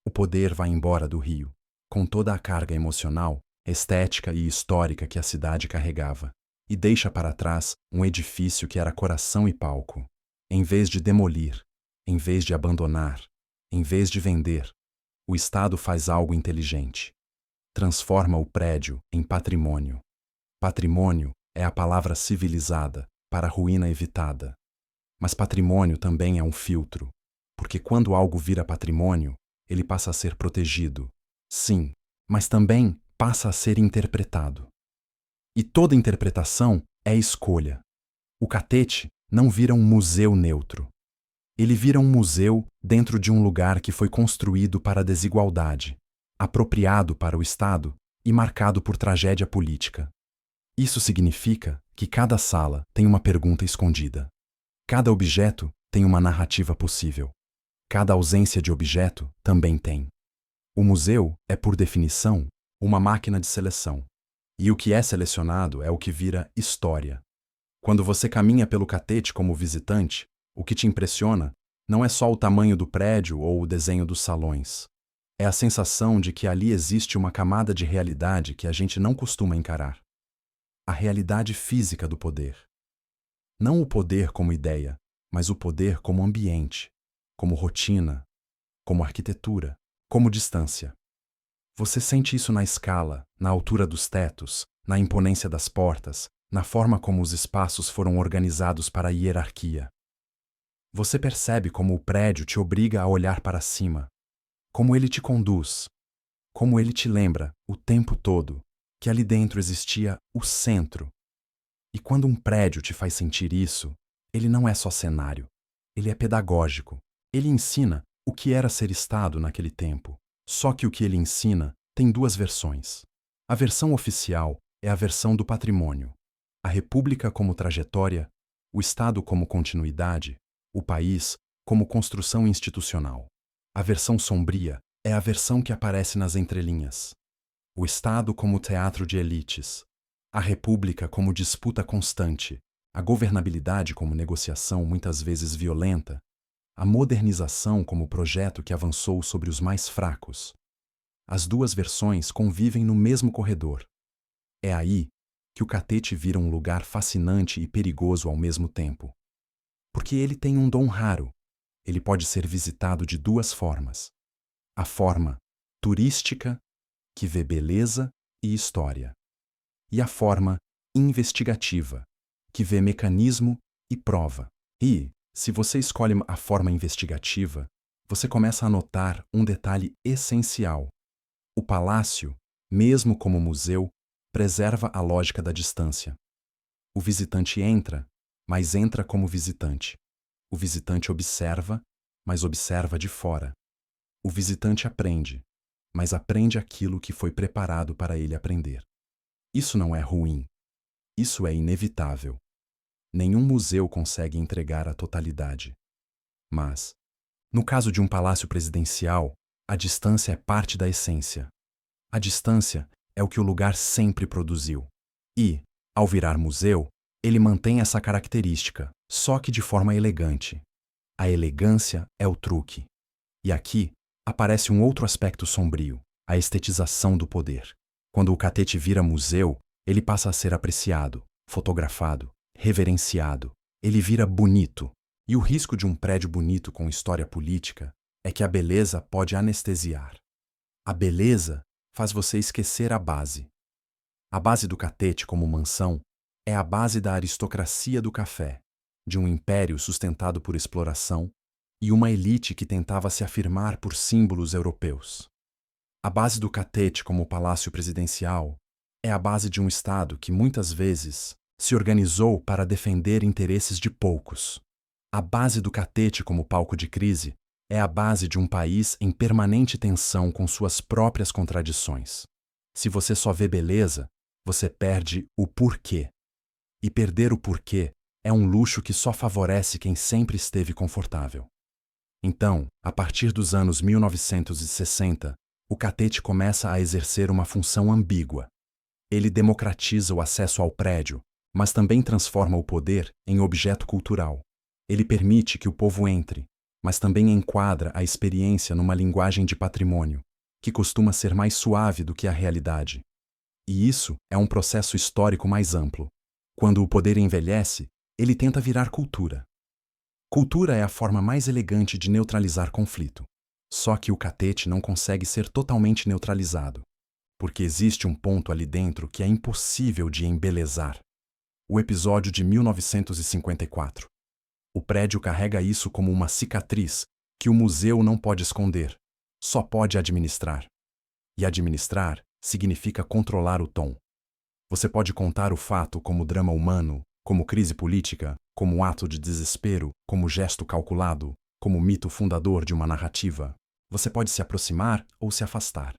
O poder vai embora do Rio, com toda a carga emocional, estética e histórica que a cidade carregava, e deixa para trás um edifício que era coração e palco. Em vez de demolir, em vez de abandonar, em vez de vender, o Estado faz algo inteligente. Transforma o prédio em patrimônio. Patrimônio é a palavra civilizada para a ruína evitada. Mas patrimônio também é um filtro, porque quando algo vira patrimônio, ele passa a ser protegido. Sim, mas também passa a ser interpretado. E toda interpretação é escolha. O Catete não vira um museu neutro. Ele vira um museu dentro de um lugar que foi construído para a desigualdade, apropriado para o Estado e marcado por tragédia política. Isso significa que cada sala tem uma pergunta escondida. Cada objeto tem uma narrativa possível. Cada ausência de objeto também tem. O museu é, por definição, uma máquina de seleção. E o que é selecionado é o que vira história. Quando você caminha pelo Catete como visitante, o que te impressiona não é só o tamanho do prédio ou o desenho dos salões. É a sensação de que ali existe uma camada de realidade que a gente não costuma encarar. A realidade física do poder. Não o poder como ideia, mas o poder como ambiente, como rotina, como arquitetura, como distância. Você sente isso na escala, na altura dos tetos, na imponência das portas, na forma como os espaços foram organizados para a hierarquia. Você percebe como o prédio te obriga a olhar para cima, como ele te conduz, como ele te lembra, o tempo todo, que ali dentro existia o centro. E quando um prédio te faz sentir isso, ele não é só cenário, ele é pedagógico. Ele ensina o que era ser Estado naquele tempo. Só que o que ele ensina tem duas versões. A versão oficial é a versão do patrimônio. A República como trajetória, o Estado como continuidade, o país como construção institucional. A versão sombria é a versão que aparece nas entrelinhas. O Estado como teatro de elites, a República como disputa constante, a governabilidade como negociação muitas vezes violenta, a modernização como projeto que avançou sobre os mais fracos. As duas versões convivem no mesmo corredor. É aí que o Catete vira um lugar fascinante e perigoso ao mesmo tempo. Porque ele tem um dom raro. Ele pode ser visitado de duas formas. A forma turística, que vê beleza e história. E a forma investigativa, que vê mecanismo e prova. E, se você escolhe a forma investigativa, você começa a notar um detalhe essencial. O palácio, mesmo como museu, preserva a lógica da distância. O visitante entra, mas entra como visitante. O visitante observa, mas observa de fora. O visitante aprende, mas aprende aquilo que foi preparado para ele aprender. Isso não é ruim. Isso é inevitável. Nenhum museu consegue entregar a totalidade. Mas, no caso de um palácio presidencial, a distância é parte da essência. A distância é o que o lugar sempre produziu. E, ao virar museu, ele mantém essa característica, só que de forma elegante. A elegância é o truque. E aqui aparece um outro aspecto sombrio, a estetização do poder. Quando o Catete vira museu, ele passa a ser apreciado, fotografado, reverenciado. Ele vira bonito. E o risco de um prédio bonito com história política é que a beleza pode anestesiar. A beleza faz você esquecer a base. A base do Catete como mansão é a base da aristocracia do café, de um império sustentado por exploração e uma elite que tentava se afirmar por símbolos europeus. A base do Catete como palácio presidencial é a base de um Estado que muitas vezes se organizou para defender interesses de poucos. A base do Catete como palco de crise é a base de um país em permanente tensão com suas próprias contradições. Se você só vê beleza, você perde o porquê. E perder o porquê é um luxo que só favorece quem sempre esteve confortável. Então, a partir dos anos 1960, o Catete começa a exercer uma função ambígua. Ele democratiza o acesso ao prédio, mas também transforma o poder em objeto cultural. Ele permite que o povo entre, mas também enquadra a experiência numa linguagem de patrimônio, que costuma ser mais suave do que a realidade. E isso é um processo histórico mais amplo. Quando o poder envelhece, ele tenta virar cultura. Cultura é a forma mais elegante de neutralizar conflito. Só que o Catete não consegue ser totalmente neutralizado, porque existe um ponto ali dentro que é impossível de embelezar. O episódio de 1954. O prédio carrega isso como uma cicatriz que o museu não pode esconder, só pode administrar. E administrar significa controlar o tom. Você pode contar o fato como drama humano, como crise política, como ato de desespero, como gesto calculado, como mito fundador de uma narrativa, você pode se aproximar ou se afastar.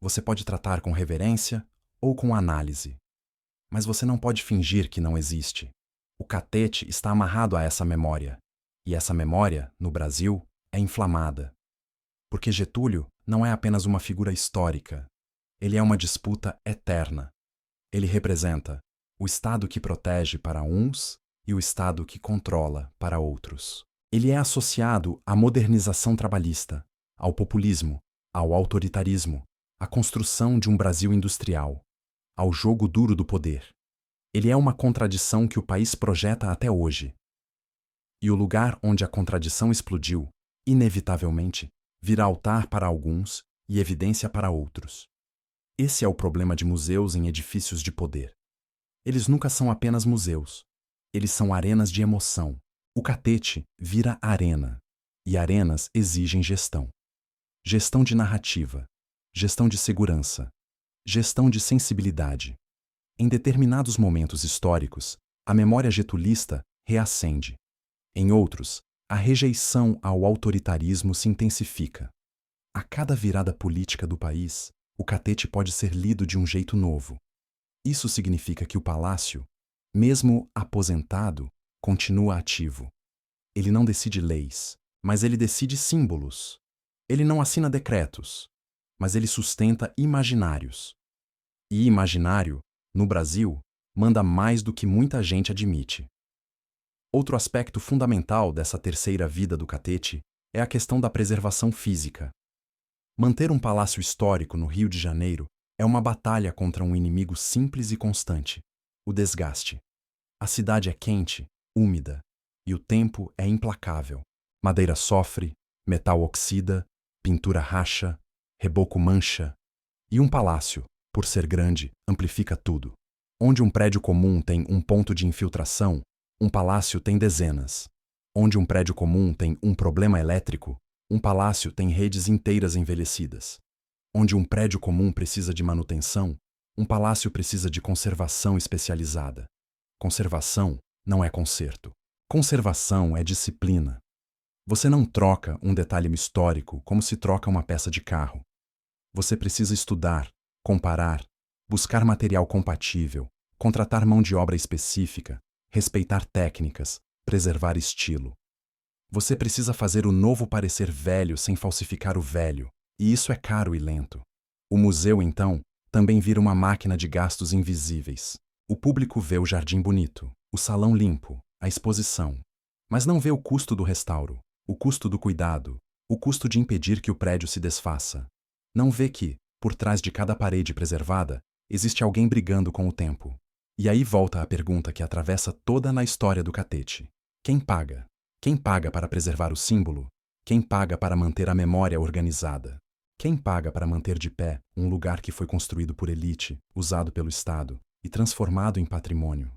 Você pode tratar com reverência ou com análise. Mas você não pode fingir que não existe. O catete está amarrado a essa memória. E essa memória, no Brasil, é inflamada. Porque Getúlio não é apenas uma figura histórica. Ele é uma disputa eterna. Ele representa o Estado que protege para uns e o Estado que controla para outros. Ele é associado à modernização trabalhista, ao populismo, ao autoritarismo, à construção de um Brasil industrial, ao jogo duro do poder. Ele é uma contradição que o país projeta até hoje. E o lugar onde a contradição explodiu, inevitavelmente, virá altar para alguns e evidência para outros. Esse é o problema de museus em edifícios de poder. Eles nunca são apenas museus. Eles são arenas de emoção. O catete vira arena. E arenas exigem gestão. Gestão de narrativa. Gestão de segurança. Gestão de sensibilidade. Em determinados momentos históricos, a memória getulista reacende. Em outros, a rejeição ao autoritarismo se intensifica. A cada virada política do país, o catete pode ser lido de um jeito novo. Isso significa que o palácio, mesmo aposentado, continua ativo. Ele não decide leis, mas ele decide símbolos. Ele não assina decretos, mas ele sustenta imaginários. E imaginário, no Brasil, manda mais do que muita gente admite. Outro aspecto fundamental dessa terceira vida do catete é a questão da preservação física. Manter um palácio histórico no Rio de Janeiro é uma batalha contra um inimigo simples e constante, o desgaste. A cidade é quente, úmida, e o tempo é implacável. Madeira sofre, metal oxida, pintura racha, reboco mancha. E um palácio, por ser grande, amplifica tudo. Onde um prédio comum tem um ponto de infiltração, um palácio tem dezenas. Onde um prédio comum tem um problema elétrico, um palácio tem redes inteiras envelhecidas. Onde um prédio comum precisa de manutenção, um palácio precisa de conservação especializada. Conservação não é conserto. Conservação é disciplina. Você não troca um detalhe histórico como se troca uma peça de carro. Você precisa estudar, comparar, buscar material compatível, contratar mão de obra específica, respeitar técnicas, preservar estilo. Você precisa fazer o novo parecer velho sem falsificar o velho, e isso é caro e lento. O museu, então, também vira uma máquina de gastos invisíveis. O público vê o jardim bonito, o salão limpo, a exposição, mas não vê o custo do restauro, o custo do cuidado, o custo de impedir que o prédio se desfaça. Não vê que, por trás de cada parede preservada, existe alguém brigando com o tempo. E aí volta a pergunta que atravessa toda na história do catete. Quem paga? Quem paga para preservar o símbolo? Quem paga para manter a memória organizada? Quem paga para manter de pé um lugar que foi construído por elite, usado pelo Estado e transformado em patrimônio?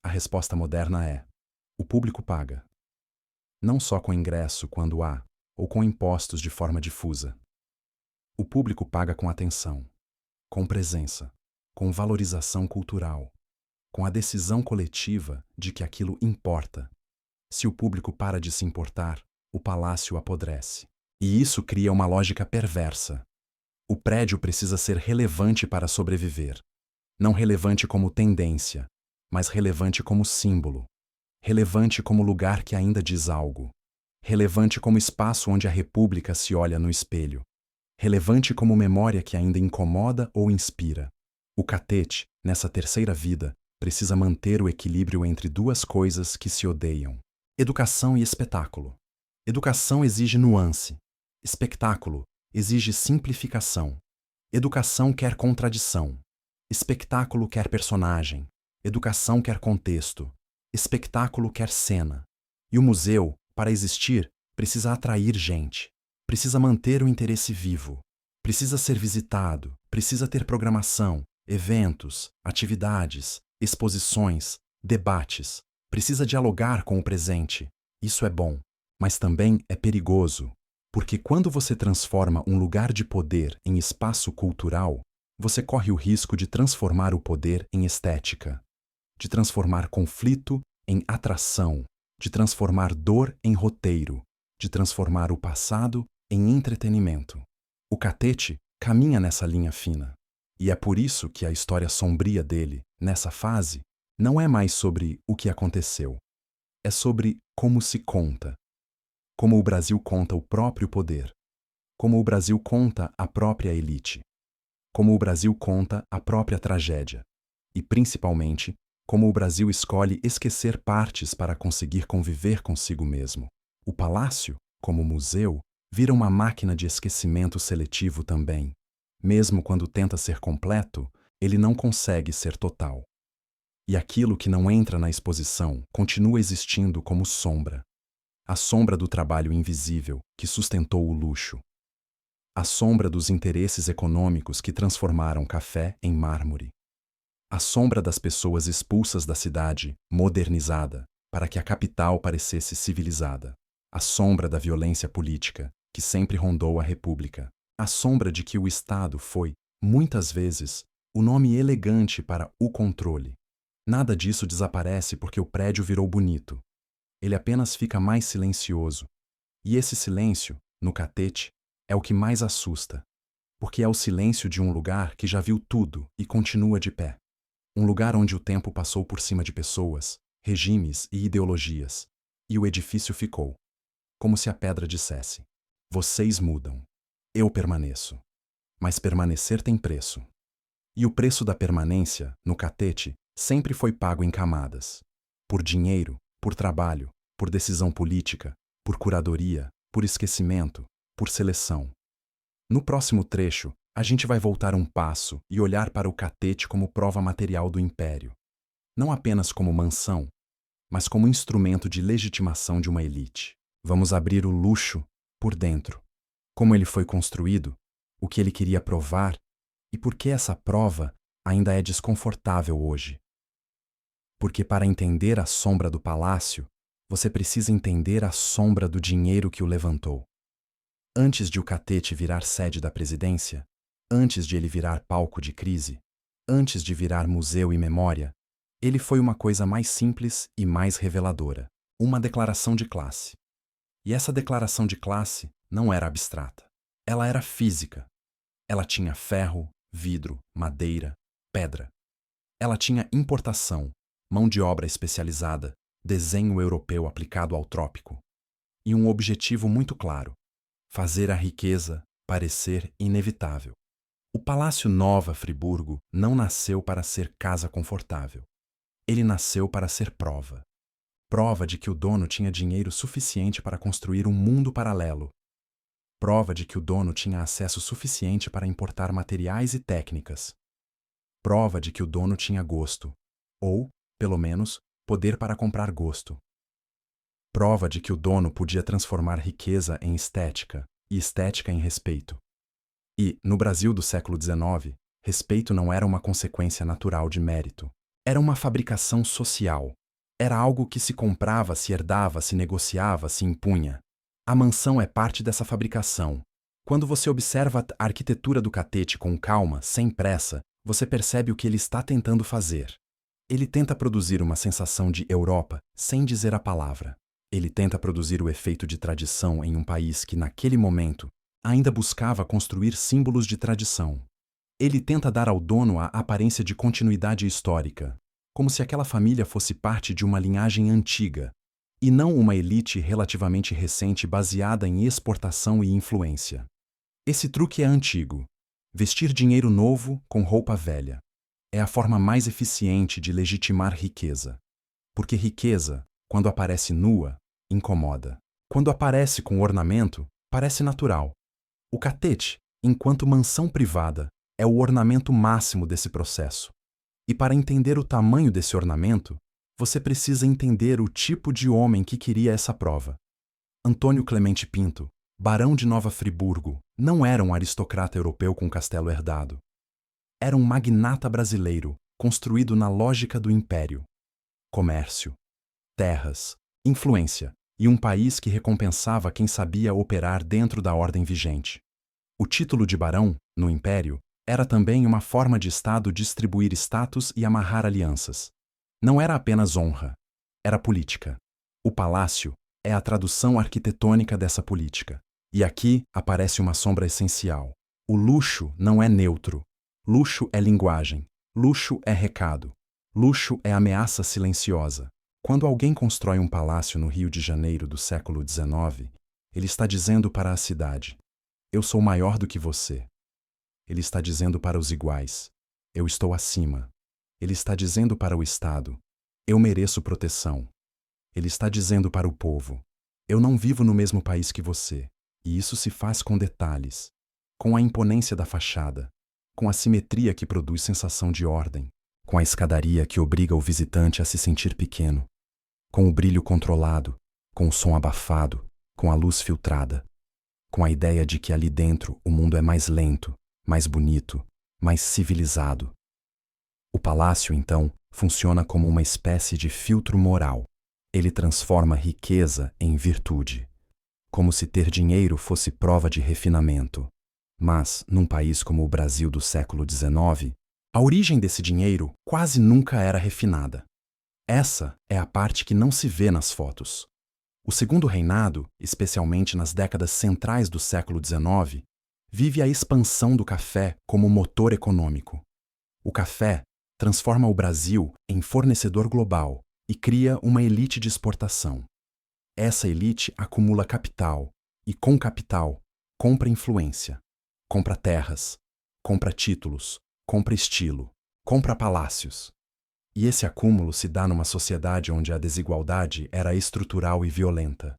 A resposta moderna é: o público paga. Não só com ingresso quando há, ou com impostos de forma difusa. O público paga com atenção, com presença, com valorização cultural, com a decisão coletiva de que aquilo importa. Se o público para de se importar, o palácio apodrece. E isso cria uma lógica perversa. O prédio precisa ser relevante para sobreviver. Não relevante como tendência, mas relevante como símbolo. Relevante como lugar que ainda diz algo. Relevante como espaço onde a república se olha no espelho. Relevante como memória que ainda incomoda ou inspira. O catete, nessa terceira vida, precisa manter o equilíbrio entre duas coisas que se odeiam: educação e espetáculo. Educação exige nuance. Espetáculo exige simplificação. Educação quer contradição. Espetáculo quer personagem. Educação quer contexto. Espetáculo quer cena. E o museu, para existir, precisa atrair gente. Precisa manter o interesse vivo. Precisa ser visitado. Precisa ter programação, eventos, atividades, exposições, debates. Precisa dialogar com o presente. Isso é bom, mas também é perigoso, porque quando você transforma um lugar de poder em espaço cultural, você corre o risco de transformar o poder em estética, de transformar conflito em atração, de transformar dor em roteiro, de transformar o passado em entretenimento. O Catete caminha nessa linha fina. E é por isso que a história sombria dele, nessa fase, não é mais sobre o que aconteceu. É sobre como se conta. Como o Brasil conta o próprio poder. Como o Brasil conta a própria elite. Como o Brasil conta a própria tragédia. E, principalmente, como o Brasil escolhe esquecer partes para conseguir conviver consigo mesmo. O palácio, como museu, vira uma máquina de esquecimento seletivo também. Mesmo quando tenta ser completo, ele não consegue ser total. E aquilo que não entra na exposição continua existindo como sombra. A sombra do trabalho invisível que sustentou o luxo. A sombra dos interesses econômicos que transformaram café em mármore. A sombra das pessoas expulsas da cidade, modernizada, para que a capital parecesse civilizada. A sombra da violência política, que sempre rondou a República. A sombra de que o Estado foi, muitas vezes, o nome elegante para o controle. Nada disso desaparece porque o prédio virou bonito. Ele apenas fica mais silencioso. E esse silêncio, no Catete, é o que mais assusta. Porque é o silêncio de um lugar que já viu tudo e continua de pé. Um lugar onde o tempo passou por cima de pessoas, regimes e ideologias. E o edifício ficou. Como se a pedra dissesse: vocês mudam. Eu permaneço. Mas permanecer tem preço. E o preço da permanência, no Catete, sempre foi pago em camadas. Por dinheiro, por trabalho, por decisão política, por curadoria, por esquecimento, por seleção. No próximo trecho, a gente vai voltar um passo e olhar para o Catete como prova material do Império. Não apenas como mansão, mas como instrumento de legitimação de uma elite. Vamos abrir o luxo por dentro. Como ele foi construído, o que ele queria provar e por que essa prova ainda é desconfortável hoje. Porque para entender a sombra do palácio, você precisa entender a sombra do dinheiro que o levantou. Antes de o Catete virar sede da presidência, antes de ele virar palco de crise, antes de virar museu e memória, ele foi uma coisa mais simples e mais reveladora, uma declaração de classe. E essa declaração de classe não era abstrata. Ela era física. Ela tinha ferro, vidro, madeira, pedra. Ela tinha importação, mão de obra especializada, desenho europeu aplicado ao trópico. E um objetivo muito claro: fazer a riqueza parecer inevitável. O Palácio Nova Friburgo não nasceu para ser casa confortável. Ele nasceu para ser prova. Prova de que o dono tinha dinheiro suficiente para construir um mundo paralelo. Prova de que o dono tinha acesso suficiente para importar materiais e técnicas. Prova de que o dono tinha gosto, ou, pelo menos, poder para comprar gosto. Prova de que o dono podia transformar riqueza em estética e estética em respeito. E, no Brasil do século XIX, respeito não era uma consequência natural de mérito. Era uma fabricação social. Era algo que se comprava, se herdava, se negociava, se impunha. A mansão é parte dessa fabricação. Quando você observa a arquitetura do Catete com calma, sem pressa, você percebe o que ele está tentando fazer. Ele tenta produzir uma sensação de Europa sem dizer a palavra. Ele tenta produzir o efeito de tradição em um país que, naquele momento, ainda buscava construir símbolos de tradição. Ele tenta dar ao dono a aparência de continuidade histórica, como se aquela família fosse parte de uma linhagem antiga, e não uma elite relativamente recente baseada em exportação e influência. Esse truque é antigo. Vestir dinheiro novo com roupa velha. É a forma mais eficiente de legitimar riqueza. Porque riqueza, quando aparece nua, incomoda. Quando aparece com ornamento, parece natural. O Catete, enquanto mansão privada, é o ornamento máximo desse processo. E para entender o tamanho desse ornamento, você precisa entender o tipo de homem que queria essa prova. Antônio Clemente Pinto, barão de Nova Friburgo, não era um aristocrata europeu com castelo herdado. Era um magnata brasileiro, construído na lógica do império. Comércio, terras, influência e um país que recompensava quem sabia operar dentro da ordem vigente. O título de barão, no império, era também uma forma de Estado distribuir status e amarrar alianças. Não era apenas honra, era política. O palácio é a tradução arquitetônica dessa política. E aqui aparece uma sombra essencial. O luxo não é neutro. Luxo é linguagem. Luxo é recado. Luxo é ameaça silenciosa. Quando alguém constrói um palácio no Rio de Janeiro do século XIX, ele está dizendo para a cidade: eu sou maior do que você. Ele está dizendo para os iguais: eu estou acima. Ele está dizendo para o Estado: eu mereço proteção. Ele está dizendo para o povo: eu não vivo no mesmo país que você. E isso se faz com detalhes, com a imponência da fachada, com a simetria que produz sensação de ordem, com a escadaria que obriga o visitante a se sentir pequeno, com o brilho controlado, com o som abafado, com a luz filtrada, com a ideia de que ali dentro o mundo é mais lento, mais bonito, mais civilizado. O palácio, então, funciona como uma espécie de filtro moral. Ele transforma riqueza em virtude, como se ter dinheiro fosse prova de refinamento. Mas, num país como o Brasil do século XIX, a origem desse dinheiro quase nunca era refinada. Essa é a parte que não se vê nas fotos. O Segundo Reinado, especialmente nas décadas centrais do século XIX, vive a expansão do café como motor econômico. O café transforma o Brasil em fornecedor global e cria uma elite de exportação. Essa elite acumula capital e, com capital, compra influência, compra terras, compra títulos, compra estilo, compra palácios. E esse acúmulo se dá numa sociedade onde a desigualdade era estrutural e violenta,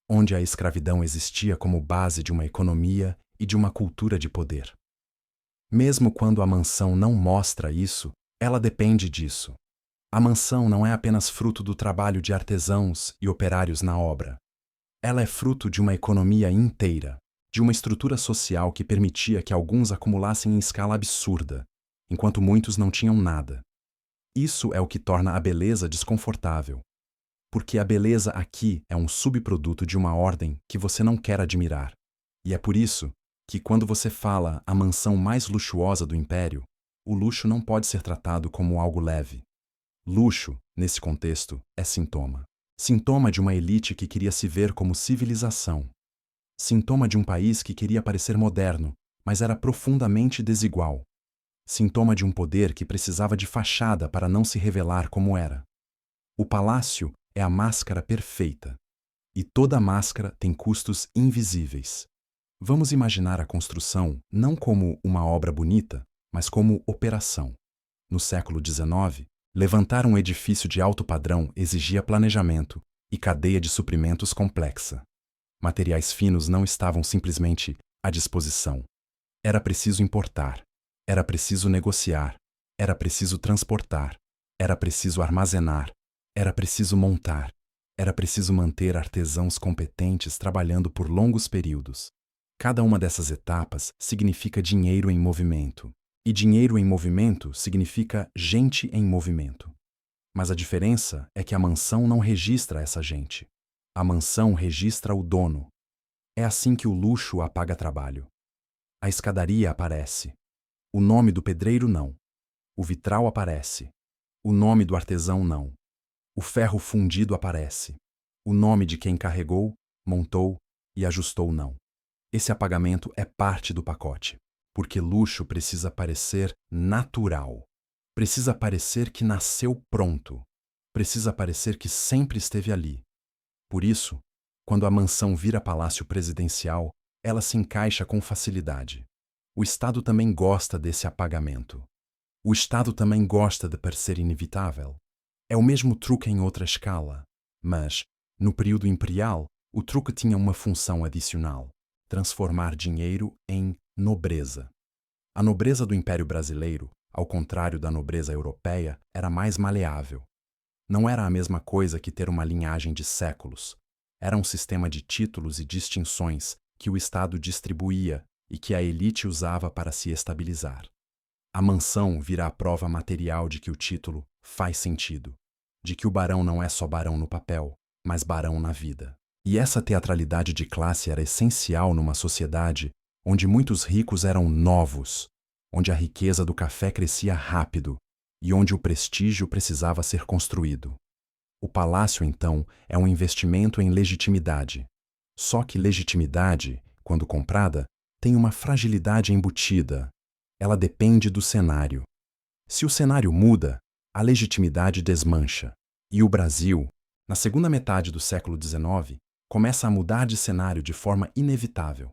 onde a escravidão existia como base de uma economia e de uma cultura de poder. Mesmo quando a mansão não mostra isso, ela depende disso. A mansão não é apenas fruto do trabalho de artesãos e operários na obra. Ela é fruto de uma economia inteira, de uma estrutura social que permitia que alguns acumulassem em escala absurda, enquanto muitos não tinham nada. Isso é o que torna a beleza desconfortável, porque a beleza aqui é um subproduto de uma ordem que você não quer admirar. E é por isso que, quando você fala a mansão mais luxuosa do império, o luxo não pode ser tratado como algo leve. Luxo, nesse contexto, é sintoma. Sintoma de uma elite que queria se ver como civilização. Sintoma de um país que queria parecer moderno, mas era profundamente desigual. Sintoma de um poder que precisava de fachada para não se revelar como era. O palácio é a máscara perfeita. E toda máscara tem custos invisíveis. Vamos imaginar a construção não como uma obra bonita, mas como operação. No século XIX, levantar um edifício de alto padrão exigia planejamento e cadeia de suprimentos complexa. Materiais finos não estavam simplesmente à disposição. Era preciso importar, era preciso negociar, era preciso transportar, era preciso armazenar, era preciso montar, era preciso manter artesãos competentes trabalhando por longos períodos. Cada uma dessas etapas significa dinheiro em movimento. E dinheiro em movimento significa gente em movimento. Mas a diferença é que a mansão não registra essa gente. A mansão registra o dono. É assim que o luxo apaga trabalho. A escadaria aparece. O nome do pedreiro não. O vitral aparece. O nome do artesão não. O ferro fundido aparece. O nome de quem carregou, montou e ajustou não. Esse apagamento é parte do pacote. Porque luxo precisa parecer natural. Precisa parecer que nasceu pronto. Precisa parecer que sempre esteve ali. Por isso, quando a mansão vira palácio presidencial, ela se encaixa com facilidade. O Estado também gosta desse apagamento. O Estado também gosta de parecer inevitável. É o mesmo truque em outra escala, mas, no período imperial, o truque tinha uma função adicional: transformar dinheiro em nobreza. A nobreza do Império Brasileiro, ao contrário da nobreza europeia, era mais maleável. Não era a mesma coisa que ter uma linhagem de séculos. Era um sistema de títulos e distinções que o Estado distribuía e que a elite usava para se estabilizar. A mansão vira a prova material de que o título faz sentido, de que o barão não é só barão no papel, mas barão na vida. E essa teatralidade de classe era essencial numa sociedade onde muitos ricos eram novos, onde a riqueza do café crescia rápido e onde o prestígio precisava ser construído. O palácio, então, é um investimento em legitimidade. Só que legitimidade, quando comprada, tem uma fragilidade embutida. Ela depende do cenário. Se o cenário muda, a legitimidade desmancha. E o Brasil, na segunda metade do século XIX, começa a mudar de cenário de forma inevitável.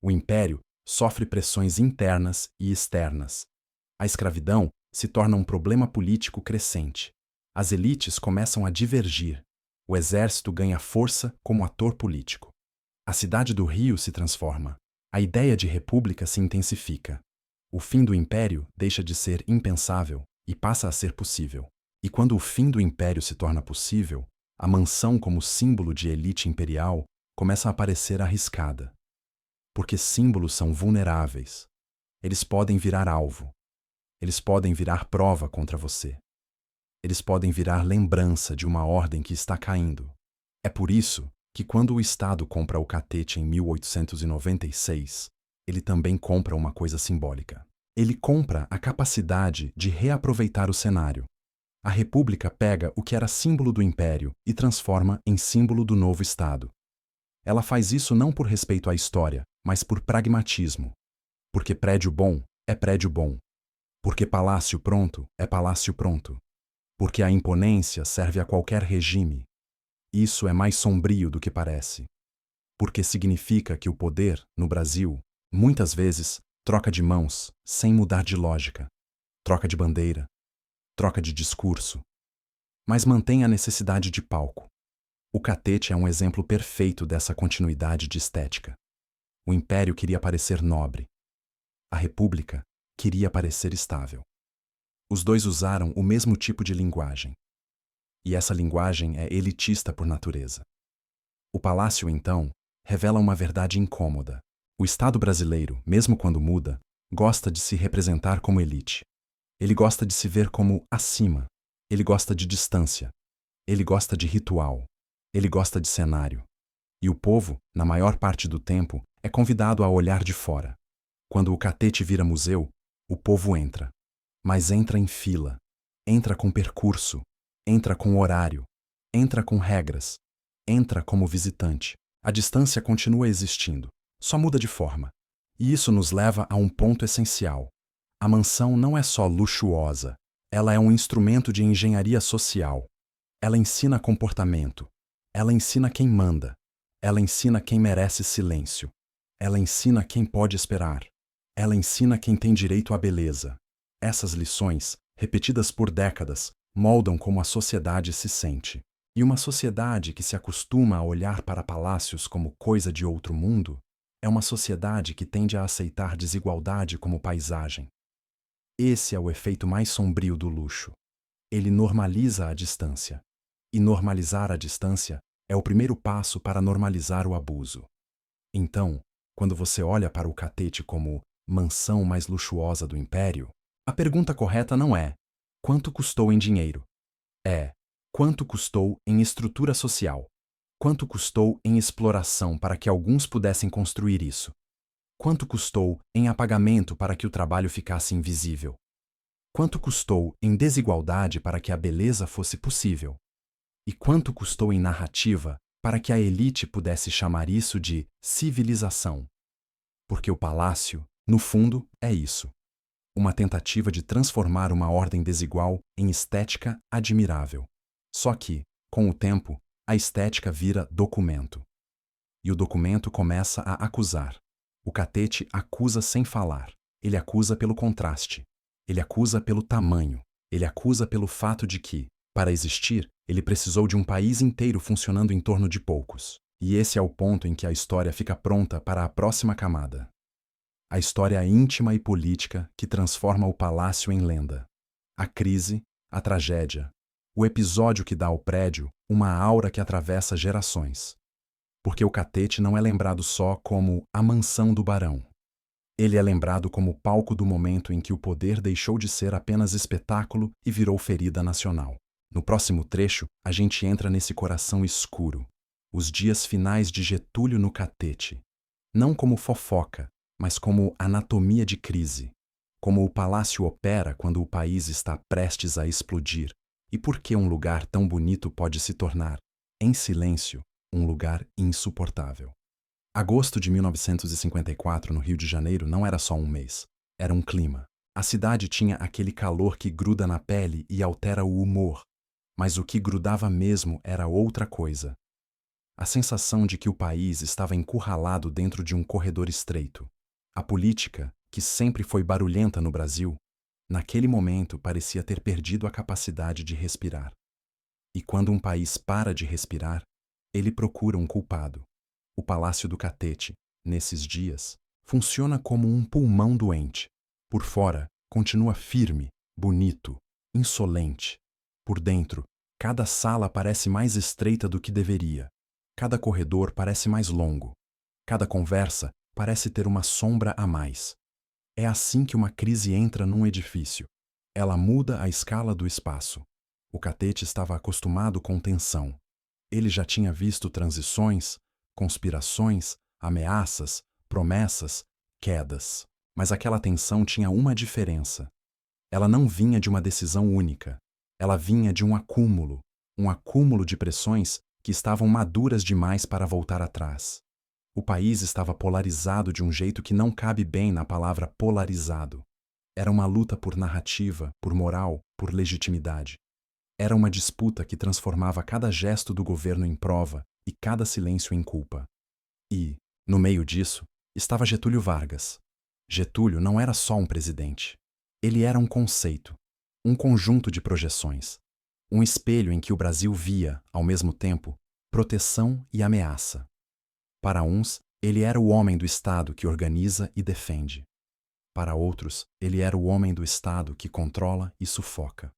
O império sofre pressões internas e externas. A escravidão se torna um problema político crescente. As elites começam a divergir. O exército ganha força como ator político. A cidade do Rio se transforma. A ideia de república se intensifica. O fim do império deixa de ser impensável e passa a ser possível. E quando o fim do império se torna possível, a mansão como símbolo de elite imperial começa a parecer arriscada. Porque símbolos são vulneráveis. Eles podem virar alvo. Eles podem virar prova contra você. Eles podem virar lembrança de uma ordem que está caindo. É por isso que quando o Estado compra o catete em 1896, ele também compra uma coisa simbólica. Ele compra a capacidade de reaproveitar o cenário. A República pega o que era símbolo do Império e transforma em símbolo do novo Estado. Ela faz isso não por respeito à história, mas por pragmatismo. Porque prédio bom é prédio bom. Porque palácio pronto é palácio pronto. Porque a imponência serve a qualquer regime. Isso é mais sombrio do que parece. Porque significa que o poder, no Brasil, muitas vezes, troca de mãos, sem mudar de lógica. Troca de bandeira. Troca de discurso. Mas mantém a necessidade de palco. O catete é um exemplo perfeito dessa continuidade de estética. O Império queria parecer nobre. A República queria parecer estável. Os dois usaram o mesmo tipo de linguagem. E essa linguagem é elitista por natureza. O palácio, então, revela uma verdade incômoda. O Estado brasileiro, mesmo quando muda, gosta de se representar como elite. Ele gosta de se ver como acima. Ele gosta de distância. Ele gosta de ritual. Ele gosta de cenário. E o povo, na maior parte do tempo, é convidado a olhar de fora. Quando o catete vira museu, o povo entra. Mas entra em fila. Entra com percurso. Entra com horário. Entra com regras. Entra como visitante. A distância continua existindo. Só muda de forma. E isso nos leva a um ponto essencial. A mansão não é só luxuosa. Ela é um instrumento de engenharia social. Ela ensina comportamento. Ela ensina quem manda. Ela ensina quem merece silêncio. Ela ensina quem pode esperar. Ela ensina quem tem direito à beleza. Essas lições, repetidas por décadas, moldam como a sociedade se sente. E uma sociedade que se acostuma a olhar para palácios como coisa de outro mundo é uma sociedade que tende a aceitar desigualdade como paisagem. Esse é o efeito mais sombrio do luxo. Ele normaliza a distância. E normalizar a distância é o primeiro passo para normalizar o abuso. Então, quando você olha para o catete como mansão mais luxuosa do império, a pergunta correta não é quanto custou em dinheiro. É quanto custou em estrutura social. Quanto custou em exploração para que alguns pudessem construir isso. Quanto custou em apagamento para que o trabalho ficasse invisível. Quanto custou em desigualdade para que a beleza fosse possível. E quanto custou em narrativa para que a elite pudesse chamar isso de civilização. Porque o palácio, no fundo, é isso. Uma tentativa de transformar uma ordem desigual em estética admirável. Só que, com o tempo, a estética vira documento. E o documento começa a acusar. O catete acusa sem falar. Ele acusa pelo contraste. Ele acusa pelo tamanho. Ele acusa pelo fato de que, para existir, ele precisou de um país inteiro funcionando em torno de poucos. E esse é o ponto em que a história fica pronta para a próxima camada. A história íntima e política que transforma o palácio em lenda. A crise, a tragédia, o episódio que dá ao prédio uma aura que atravessa gerações. Porque o catete não é lembrado só como a mansão do barão. Ele é lembrado como o palco do momento em que o poder deixou de ser apenas espetáculo e virou ferida nacional. No próximo trecho, a gente entra nesse coração escuro. Os dias finais de Getúlio no catete. Não como fofoca, mas como anatomia de crise. Como o palácio opera quando o país está prestes a explodir. E por que um lugar tão bonito pode se tornar, em silêncio, um lugar insuportável? Agosto de 1954, no Rio de Janeiro, não era só um mês. Era um clima. A cidade tinha aquele calor que gruda na pele e altera o humor. Mas o que grudava mesmo era outra coisa. A sensação de que o país estava encurralado dentro de um corredor estreito. A política, que sempre foi barulhenta no Brasil, naquele momento parecia ter perdido a capacidade de respirar. E quando um país para de respirar, ele procura um culpado. O Palácio do Catete, nesses dias, funciona como um pulmão doente. Por fora, continua firme, bonito, insolente. Por dentro, cada sala parece mais estreita do que deveria. Cada corredor parece mais longo. Cada conversa parece ter uma sombra a mais. É assim que uma crise entra num edifício. Ela muda a escala do espaço. O Catete estava acostumado com tensão. Ele já tinha visto transições, conspirações, ameaças, promessas, quedas. Mas aquela tensão tinha uma diferença. Ela não vinha de uma decisão única. Ela vinha de um acúmulo de pressões que estavam maduras demais para voltar atrás. O país estava polarizado de um jeito que não cabe bem na palavra polarizado. Era uma luta por narrativa, por moral, por legitimidade. Era uma disputa que transformava cada gesto do governo em prova e cada silêncio em culpa. E, no meio disso, estava Getúlio Vargas. Getúlio não era só um presidente. Ele era um conceito, um conjunto de projeções, um espelho em que o Brasil via, ao mesmo tempo, proteção e ameaça. Para uns, ele era o homem do Estado que organiza e defende. Para outros, ele era o homem do Estado que controla e sufoca.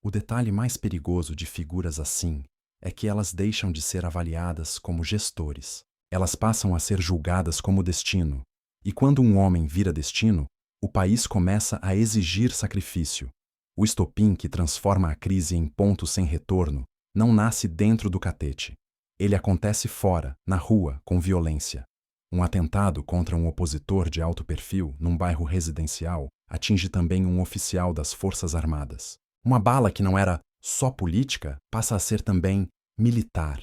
O detalhe mais perigoso de figuras assim é que elas deixam de ser avaliadas como gestores. Elas passam a ser julgadas como destino. E quando um homem vira destino, o país começa a exigir sacrifício. O estopim que transforma a crise em ponto sem retorno não nasce dentro do Catete. Ele acontece fora, na rua, com violência. Um atentado contra um opositor de alto perfil num bairro residencial atinge também um oficial das Forças Armadas. Uma bala que não era só política passa a ser também militar.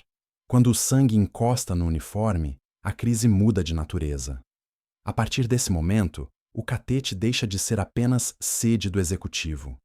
Quando o sangue encosta no uniforme, a crise muda de natureza. A partir desse momento, o Catete deixa de ser apenas sede do executivo.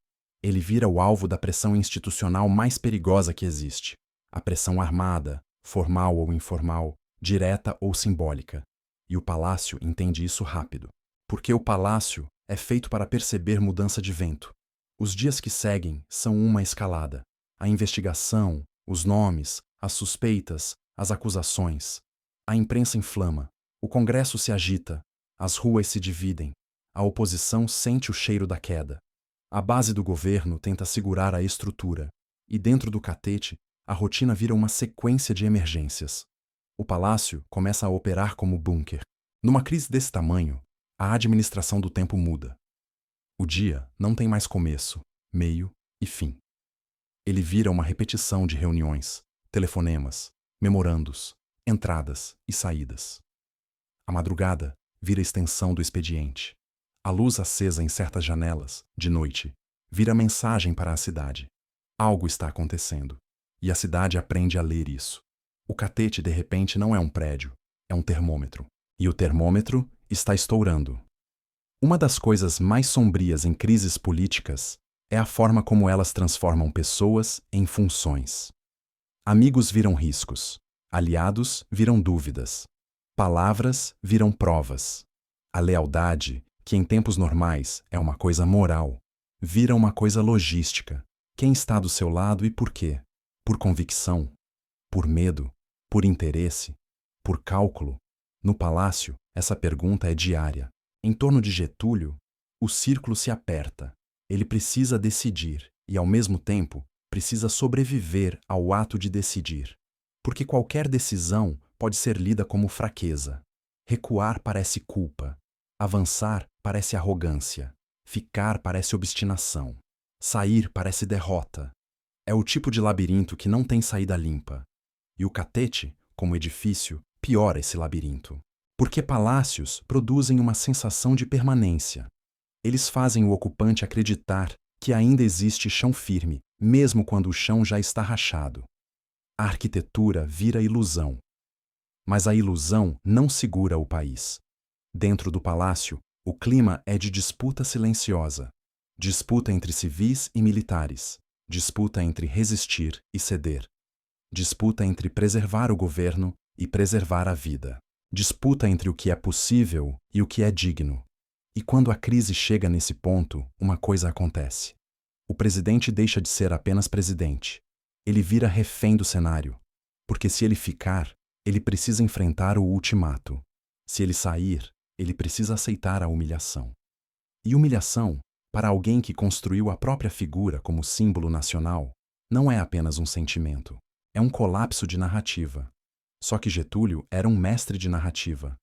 Ele vira o alvo da pressão institucional mais perigosa que existe. A pressão armada, formal ou informal, direta ou simbólica. E o Palácio entende isso rápido. Porque o Palácio é feito para perceber mudança de vento. Os dias que seguem são uma escalada. A investigação, os nomes, as suspeitas, as acusações. A imprensa inflama. O Congresso se agita. As ruas se dividem. A oposição sente o cheiro da queda. A base do governo tenta segurar a estrutura. E dentro do Catete, a rotina vira uma sequência de emergências. O Palácio começa a operar como bunker. Numa crise desse tamanho, a administração do tempo muda. O dia não tem mais começo, meio e fim. Ele vira uma repetição de reuniões, telefonemas, memorandos, entradas e saídas. A madrugada vira extensão do expediente. A luz acesa em certas janelas, de noite, vira mensagem para a cidade. Algo está acontecendo, e a cidade aprende a ler isso. O Catete, de repente, não é um prédio, é um termômetro. E o termômetro está estourando. Uma das coisas mais sombrias em crises políticas é a forma como elas transformam pessoas em funções. Amigos viram riscos, aliados viram dúvidas, palavras viram provas. A lealdade, que em tempos normais é uma coisa moral, vira uma coisa logística. Quem está do seu lado e por quê? Por convicção? Por medo? Por interesse? Por cálculo? No Palácio, essa pergunta é diária. Em torno de Getúlio, o círculo se aperta. Ele precisa decidir e, ao mesmo tempo, precisa sobreviver ao ato de decidir. Porque qualquer decisão pode ser lida como fraqueza. Recuar parece culpa. Avançar parece arrogância. Ficar parece obstinação. Sair parece derrota. É o tipo de labirinto que não tem saída limpa. E o Catete, como edifício, piora esse labirinto. Porque palácios produzem uma sensação de permanência. Eles fazem o ocupante acreditar que ainda existe chão firme, mesmo quando o chão já está rachado. A arquitetura vira ilusão. Mas a ilusão não segura o país. Dentro do palácio, o clima é de disputa silenciosa. Disputa entre civis e militares. Disputa entre resistir e ceder. Disputa entre preservar o governo e preservar a vida. Disputa entre o que é possível e o que é digno. E quando a crise chega nesse ponto, uma coisa acontece. O presidente deixa de ser apenas presidente. Ele vira refém do cenário. Porque se ele ficar, ele precisa enfrentar o ultimato. Se ele sair, ele precisa aceitar a humilhação. E humilhação, para alguém que construiu a própria figura como símbolo nacional, não é apenas um sentimento. É um colapso de narrativa. Só que Getúlio era um mestre de narrativa.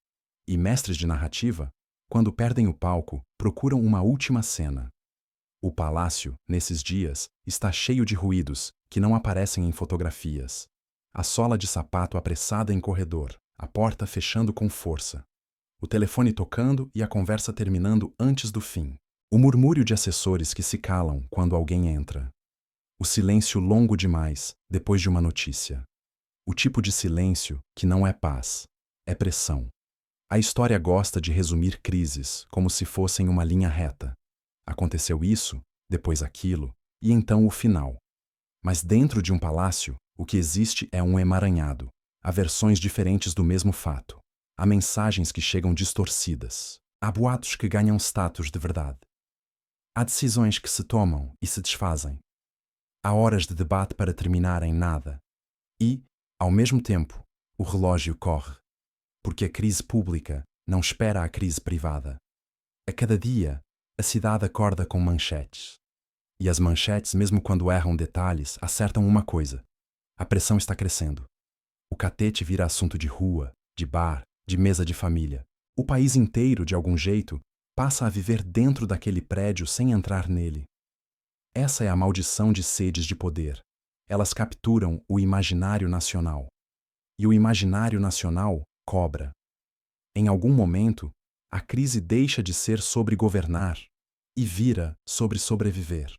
E mestres de narrativa, quando perdem o palco, procuram uma última cena. O palácio, nesses dias, está cheio de ruídos que não aparecem em fotografias. A sola de sapato apressada em corredor, a porta fechando com força. O telefone tocando e a conversa terminando antes do fim. O murmúrio de assessores que se calam quando alguém entra. O silêncio longo demais depois de uma notícia. O tipo de silêncio que não é paz, é pressão. A história gosta de resumir crises como se fossem uma linha reta. Aconteceu isso, depois aquilo, e então o final. Mas dentro de um palácio, o que existe é um emaranhado. Há versões diferentes do mesmo fato. Há mensagens que chegam distorcidas. Há boatos que ganham status de verdade. Há decisões que se tomam e se desfazem. Há horas de debate para terminar em nada. E, ao mesmo tempo, o relógio corre. Porque a crise pública não espera a crise privada. A cada dia, a cidade acorda com manchetes. E as manchetes, mesmo quando erram detalhes, acertam uma coisa. A pressão está crescendo. O catete vira assunto de rua, de bar, de mesa de família. O país inteiro, de algum jeito, passa a viver dentro daquele prédio sem entrar nele. Essa é a maldição de sedes de poder. Elas capturam o imaginário nacional. E o imaginário nacional cobra. Em algum momento, a crise deixa de ser sobre governar e vira sobre sobreviver.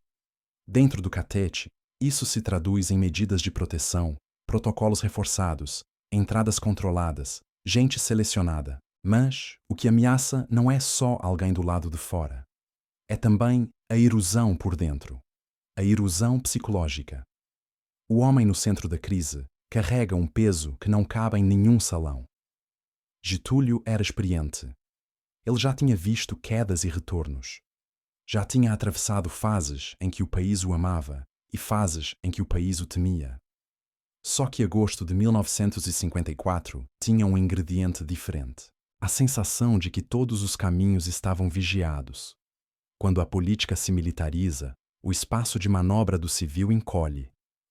Dentro do catete, isso se traduz em medidas de proteção, protocolos reforçados, entradas controladas, gente selecionada. Mas o que ameaça não é só alguém do lado de fora. É também a erosão por dentro. A erosão psicológica. O homem no centro da crise carrega um peso que não cabe em nenhum salão. Getúlio era experiente. Ele já tinha visto quedas e retornos. Já tinha atravessado fases em que o país o amava e fases em que o país o temia. Só que agosto de 1954 tinha um ingrediente diferente. A sensação de que todos os caminhos estavam vigiados. Quando a política se militariza, o espaço de manobra do civil encolhe,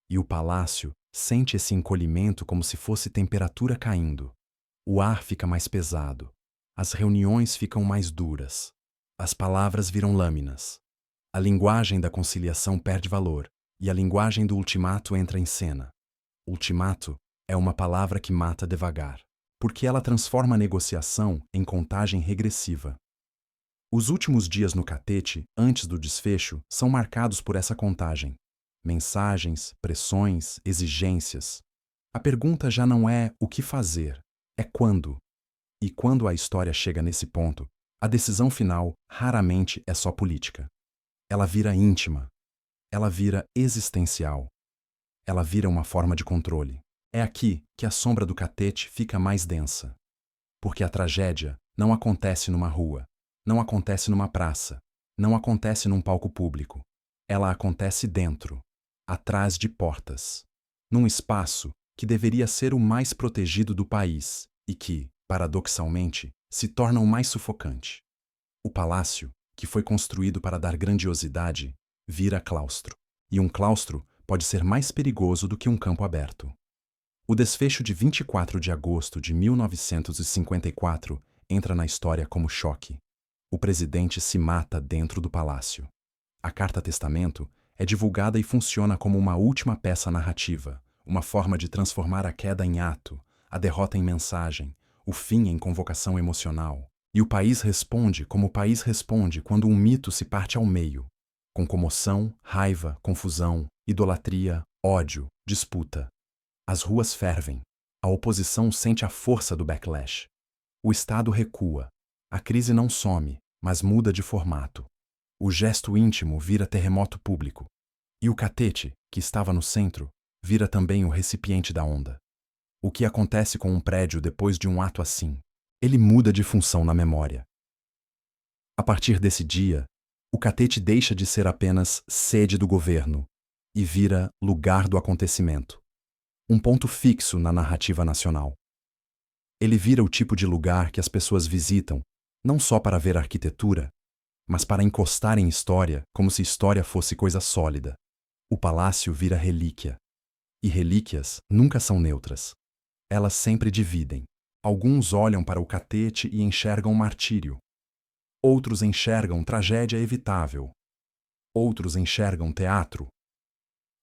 e o palácio sente esse encolhimento como se fosse temperatura caindo. O ar fica mais pesado, as reuniões ficam mais duras, as palavras viram lâminas. A linguagem da conciliação perde valor, e a linguagem do ultimato entra em cena. Ultimato é uma palavra que mata devagar, porque ela transforma a negociação em contagem regressiva. Os últimos dias no catete, antes do desfecho, são marcados por essa contagem. Mensagens, pressões, exigências. A pergunta já não é o que fazer, é quando. E quando a história chega nesse ponto, a decisão final raramente é só política. Ela vira íntima. Ela vira existencial. Ela vira uma forma de controle. É aqui que a sombra do catete fica mais densa. Porque a tragédia não acontece numa rua, não acontece numa praça, não acontece num palco público. Ela acontece dentro, atrás de portas, num espaço que deveria ser o mais protegido do país e que, paradoxalmente, se torna o mais sufocante. O palácio, que foi construído para dar grandiosidade, vira claustro. E um claustro pode ser mais perigoso do que um campo aberto. O desfecho de 24 de agosto de 1954 entra na história como choque. O presidente se mata dentro do palácio. A carta-testamento é divulgada e funciona como uma última peça narrativa, uma forma de transformar a queda em ato, a derrota em mensagem, o fim em convocação emocional. E o país responde como o país responde quando um mito se parte ao meio, com comoção, raiva, confusão, Idolatria, ódio, disputa. As ruas fervem. A oposição sente a força do backlash. O Estado recua. A crise não some, mas muda de formato. O gesto íntimo vira terremoto público. E o catete, que estava no centro, vira também o recipiente da onda. O que acontece com um prédio depois de um ato assim? Ele muda de função na memória. A partir desse dia, o catete deixa de ser apenas sede do governo e vira lugar do acontecimento, um ponto fixo na narrativa nacional. Ele vira o tipo de lugar que as pessoas visitam, não só para ver arquitetura, mas para encostar em história como se história fosse coisa sólida. O palácio vira relíquia. E relíquias nunca são neutras. Elas sempre dividem. Alguns olham para o catete e enxergam martírio. Outros enxergam tragédia evitável. Outros enxergam teatro.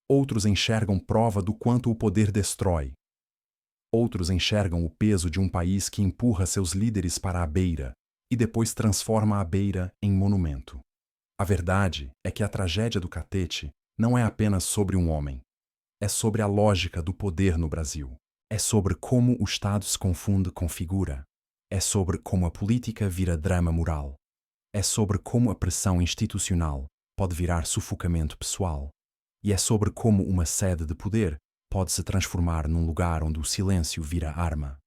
Outros enxergam prova do quanto o poder destrói. Outros enxergam o peso de um país que empurra seus líderes para a beira e depois transforma a beira em monumento. A verdade é que a tragédia do catete não é apenas sobre um homem. É sobre a lógica do poder no Brasil. É sobre como o Estado se confunde com figura. É sobre como a política vira drama moral. É sobre como a pressão institucional pode virar sufocamento pessoal. E é sobre como uma sede de poder pode se transformar num lugar onde o silêncio vira arma.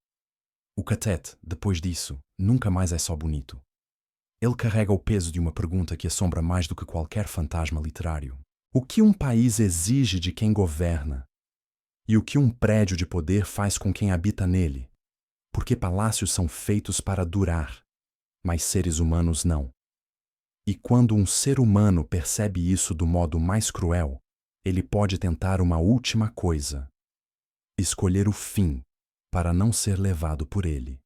O catete, depois disso, nunca mais é só bonito. Ele carrega o peso de uma pergunta que assombra mais do que qualquer fantasma literário. O que um país exige de quem governa? E o que um prédio de poder faz com quem habita nele? Porque palácios são feitos para durar, mas seres humanos não. E quando um ser humano percebe isso do modo mais cruel, ele pode tentar uma última coisa: escolher o fim para não ser levado por ele.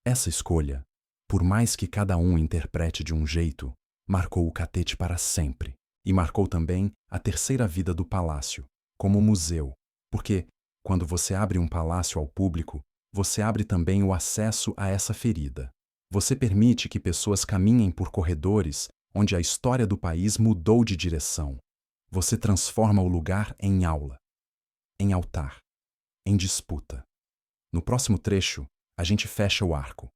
Essa escolha, por mais que cada um interprete de um jeito, marcou o catete para sempre e marcou também a terceira vida do palácio, como museu, porque, quando você abre um palácio ao público, você abre também o acesso a essa ferida. Você permite que pessoas caminhem por corredores onde a história do país mudou de direção. Você transforma o lugar em aula, em altar, em disputa. No próximo trecho, a gente fecha o arco.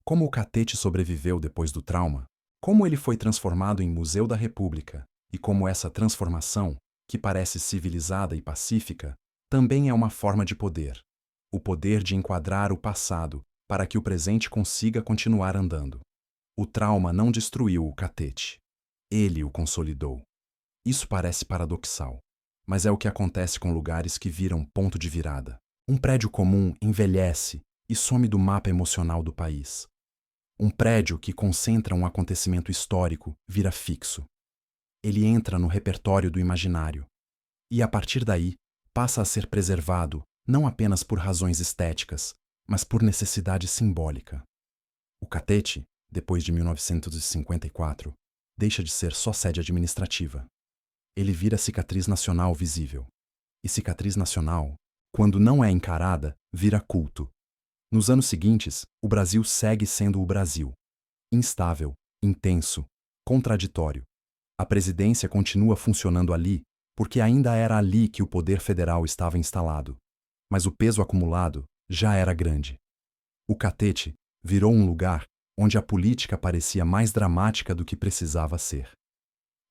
Como o catete sobreviveu depois do trauma, como ele foi transformado em Museu da República e como essa transformação, que parece civilizada e pacífica, também é uma forma de poder. O poder de enquadrar o passado para que o presente consiga continuar andando. O trauma não destruiu o catete. Ele o consolidou. Isso parece paradoxal, mas é o que acontece com lugares que viram ponto de virada. Um prédio comum envelhece e some do mapa emocional do país. Um prédio que concentra um acontecimento histórico vira fixo. Ele entra no repertório do imaginário. E, a partir daí, passa a ser preservado não apenas por razões estéticas, mas por necessidade simbólica. O catete, depois de 1954, deixa de ser só sede administrativa. Ele vira cicatriz nacional visível. E cicatriz nacional, quando não é encarada, vira culto. Nos anos seguintes, o Brasil segue sendo o Brasil. Instável, intenso, contraditório. A presidência continua funcionando ali, porque ainda era ali que o poder federal estava instalado. Mas o peso acumulado já era grande. O catete virou um lugar onde a política parecia mais dramática do que precisava ser.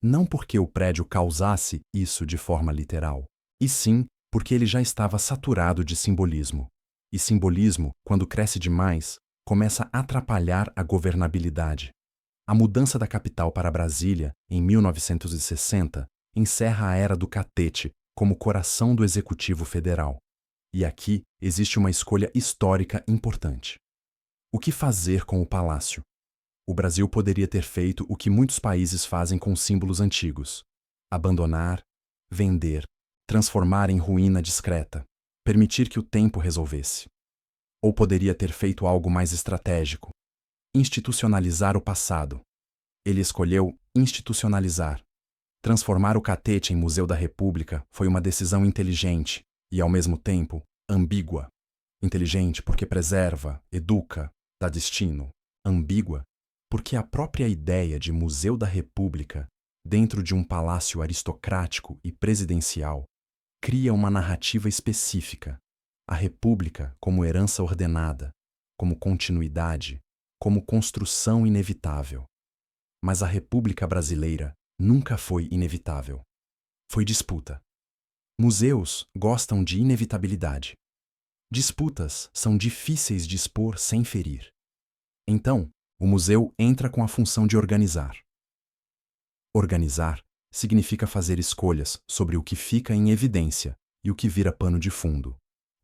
Não porque o prédio causasse isso de forma literal, e sim porque ele já estava saturado de simbolismo. E simbolismo, quando cresce demais, começa a atrapalhar a governabilidade. A mudança da capital para Brasília, em 1960, encerra a era do catete como coração do Executivo Federal. E aqui existe uma escolha histórica importante. O que fazer com o palácio? O Brasil poderia ter feito o que muitos países fazem com símbolos antigos: abandonar, vender, transformar em ruína discreta, permitir que o tempo resolvesse. Ou poderia ter feito algo mais estratégico: institucionalizar o passado. Ele escolheu institucionalizar. Transformar o catete em Museu da República foi uma decisão inteligente e, ao mesmo tempo, ambígua. Inteligente porque preserva, educa, dá destino. Ambígua porque a própria ideia de Museu da República dentro de um palácio aristocrático e presidencial, cria uma narrativa específica, a República como herança ordenada, como continuidade, como construção inevitável. Mas a República Brasileira nunca foi inevitável. Foi disputa. Museus gostam de inevitabilidade. Disputas são difíceis de expor sem ferir. Então, o museu entra com a função de organizar. Organizar significa fazer escolhas sobre o que fica em evidência e o que vira pano de fundo.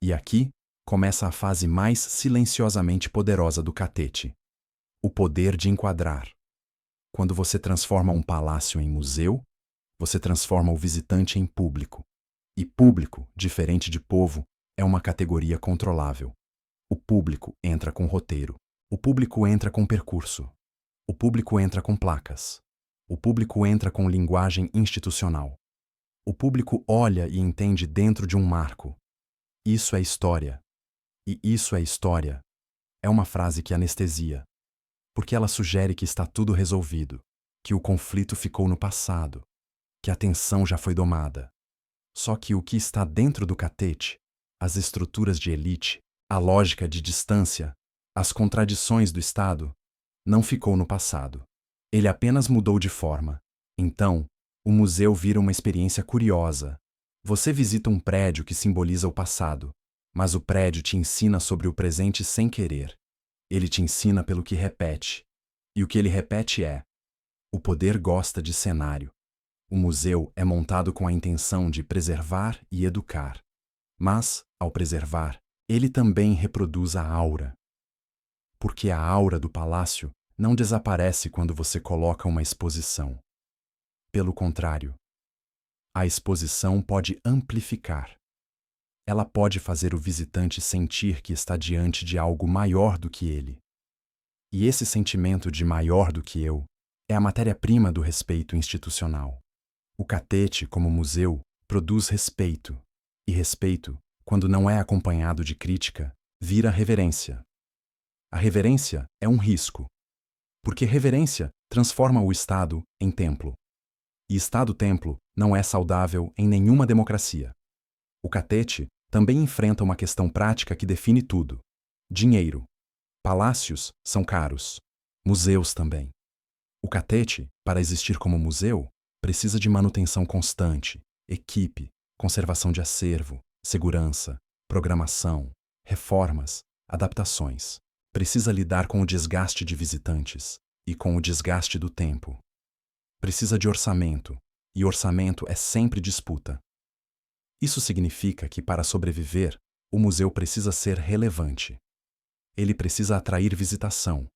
E aqui começa a fase mais silenciosamente poderosa do catete: o poder de enquadrar. Quando você transforma um palácio em museu, você transforma o visitante em público. E público, diferente de povo, é uma categoria controlável. O público entra com roteiro. O público entra com percurso. O público entra com placas. O público entra com linguagem institucional. O público olha e entende dentro de um marco. Isso é história. E isso é história. É uma frase que anestesia, porque ela sugere que está tudo resolvido, que o conflito ficou no passado, que a tensão já foi domada. Só que o que está dentro do catete, as estruturas de elite, a lógica de distância, as contradições do Estado, não ficou no passado. Ele apenas mudou de forma. Então, o museu vira uma experiência curiosa. Você visita um prédio que simboliza o passado, mas o prédio te ensina sobre o presente sem querer. Ele te ensina pelo que repete. E o que ele repete é: o poder gosta de cenário. O museu é montado com a intenção de preservar e educar. Mas, ao preservar, ele também reproduz a aura. Porque a aura do palácio não desaparece quando você coloca uma exposição. Pelo contrário, a exposição pode amplificar. Ela pode fazer o visitante sentir que está diante de algo maior do que ele. E esse sentimento de maior do que eu é a matéria-prima do respeito institucional. O catete, como museu, produz respeito. E respeito, quando não é acompanhado de crítica, vira reverência. A reverência é um risco, porque reverência transforma o Estado em templo. E Estado-templo não é saudável em nenhuma democracia. O catete também enfrenta uma questão prática que define tudo: dinheiro. Palácios são caros. Museus também. O catete, para existir como museu, precisa de manutenção constante, equipe, conservação de acervo, segurança, programação, reformas, adaptações. Precisa lidar com o desgaste de visitantes e com o desgaste do tempo. Precisa de orçamento, e orçamento é sempre disputa. Isso significa que, para sobreviver, o museu precisa ser relevante. Ele precisa atrair visitação,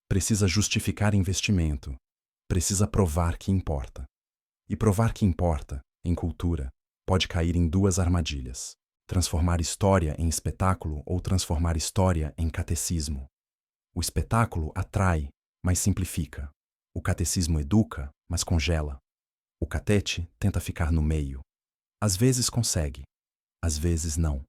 precisa justificar investimento, precisa provar que importa. E provar que importa, em cultura, pode cair em duas armadilhas: transformar história em espetáculo ou transformar história em catecismo. O espetáculo atrai, mas simplifica. O catecismo educa, mas congela. O catete tenta ficar no meio. Às vezes consegue, às vezes não.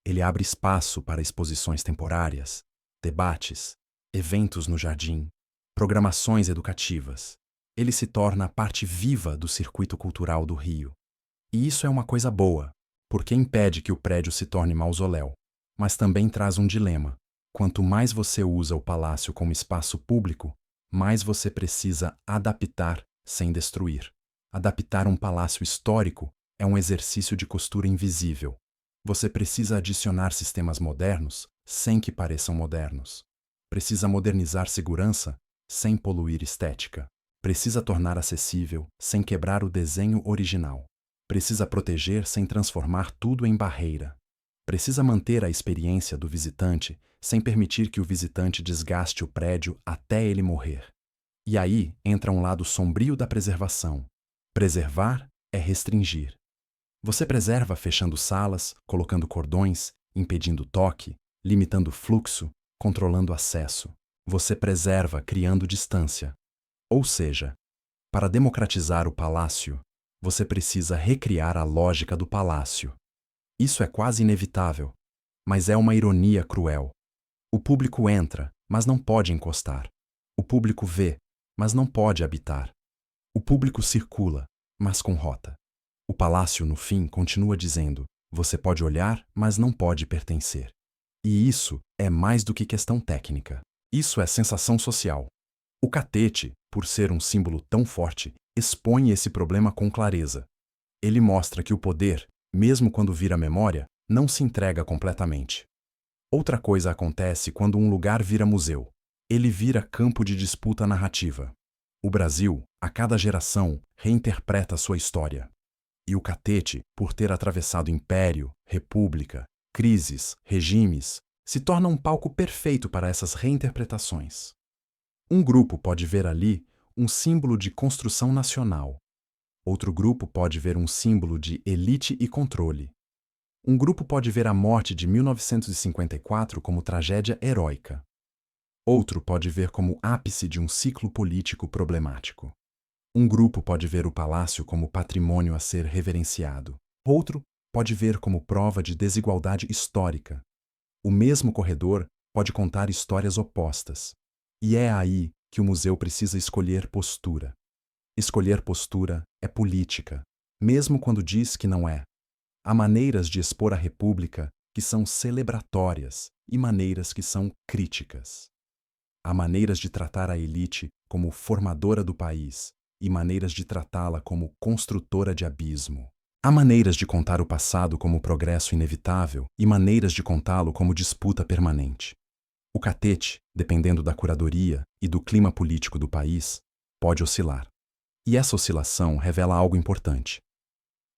Ele abre espaço para exposições temporárias, debates, eventos no jardim, programações educativas. Ele se torna a parte viva do circuito cultural do Rio. E isso é uma coisa boa, porque impede que o prédio se torne mausoléu, mas também traz um dilema. Quanto mais você usa o palácio como espaço público, mais você precisa adaptar sem destruir. Adaptar um palácio histórico é um exercício de costura invisível. Você precisa adicionar sistemas modernos sem que pareçam modernos. Precisa modernizar segurança sem poluir estética. Precisa tornar acessível sem quebrar o desenho original. Precisa proteger sem transformar tudo em barreira. Precisa manter a experiência do visitante sem permitir que o visitante desgaste o prédio até ele morrer. E aí entra um lado sombrio da preservação. Preservar é restringir. Você preserva fechando salas, colocando cordões, impedindo toque, limitando fluxo, controlando acesso. Você preserva criando distância. Ou seja, para democratizar o palácio, você precisa recriar a lógica do palácio. Isso é quase inevitável, mas é uma ironia cruel. O público entra, mas não pode encostar. O público vê, mas não pode habitar. O público circula, mas com rota. O palácio, no fim, continua dizendo: você pode olhar, mas não pode pertencer. E isso é mais do que questão técnica. Isso é sensação social. O catete, por ser um símbolo tão forte, expõe esse problema com clareza. Ele mostra que o poder, mesmo quando vira memória, não se entrega completamente. Outra coisa acontece quando um lugar vira museu. Ele vira campo de disputa narrativa. O Brasil, a cada geração, reinterpreta sua história. E o catete, por ter atravessado império, república, crises, regimes, se torna um palco perfeito para essas reinterpretações. Um grupo pode ver ali um símbolo de construção nacional. Outro grupo pode ver um símbolo de elite e controle. Um grupo pode ver a morte de 1954 como tragédia heróica. Outro pode ver como ápice de um ciclo político problemático. Um grupo pode ver o palácio como patrimônio a ser reverenciado. Outro pode ver como prova de desigualdade histórica. O mesmo corredor pode contar histórias opostas. E é aí que o museu precisa escolher postura. Escolher postura é política, mesmo quando diz que não é. Há maneiras de expor a República que são celebratórias e maneiras que são críticas. Há maneiras de tratar a elite como formadora do país e maneiras de tratá-la como construtora de abismo. Há maneiras de contar o passado como progresso inevitável e maneiras de contá-lo como disputa permanente. O catete, dependendo da curadoria e do clima político do país, pode oscilar. E essa oscilação revela algo importante.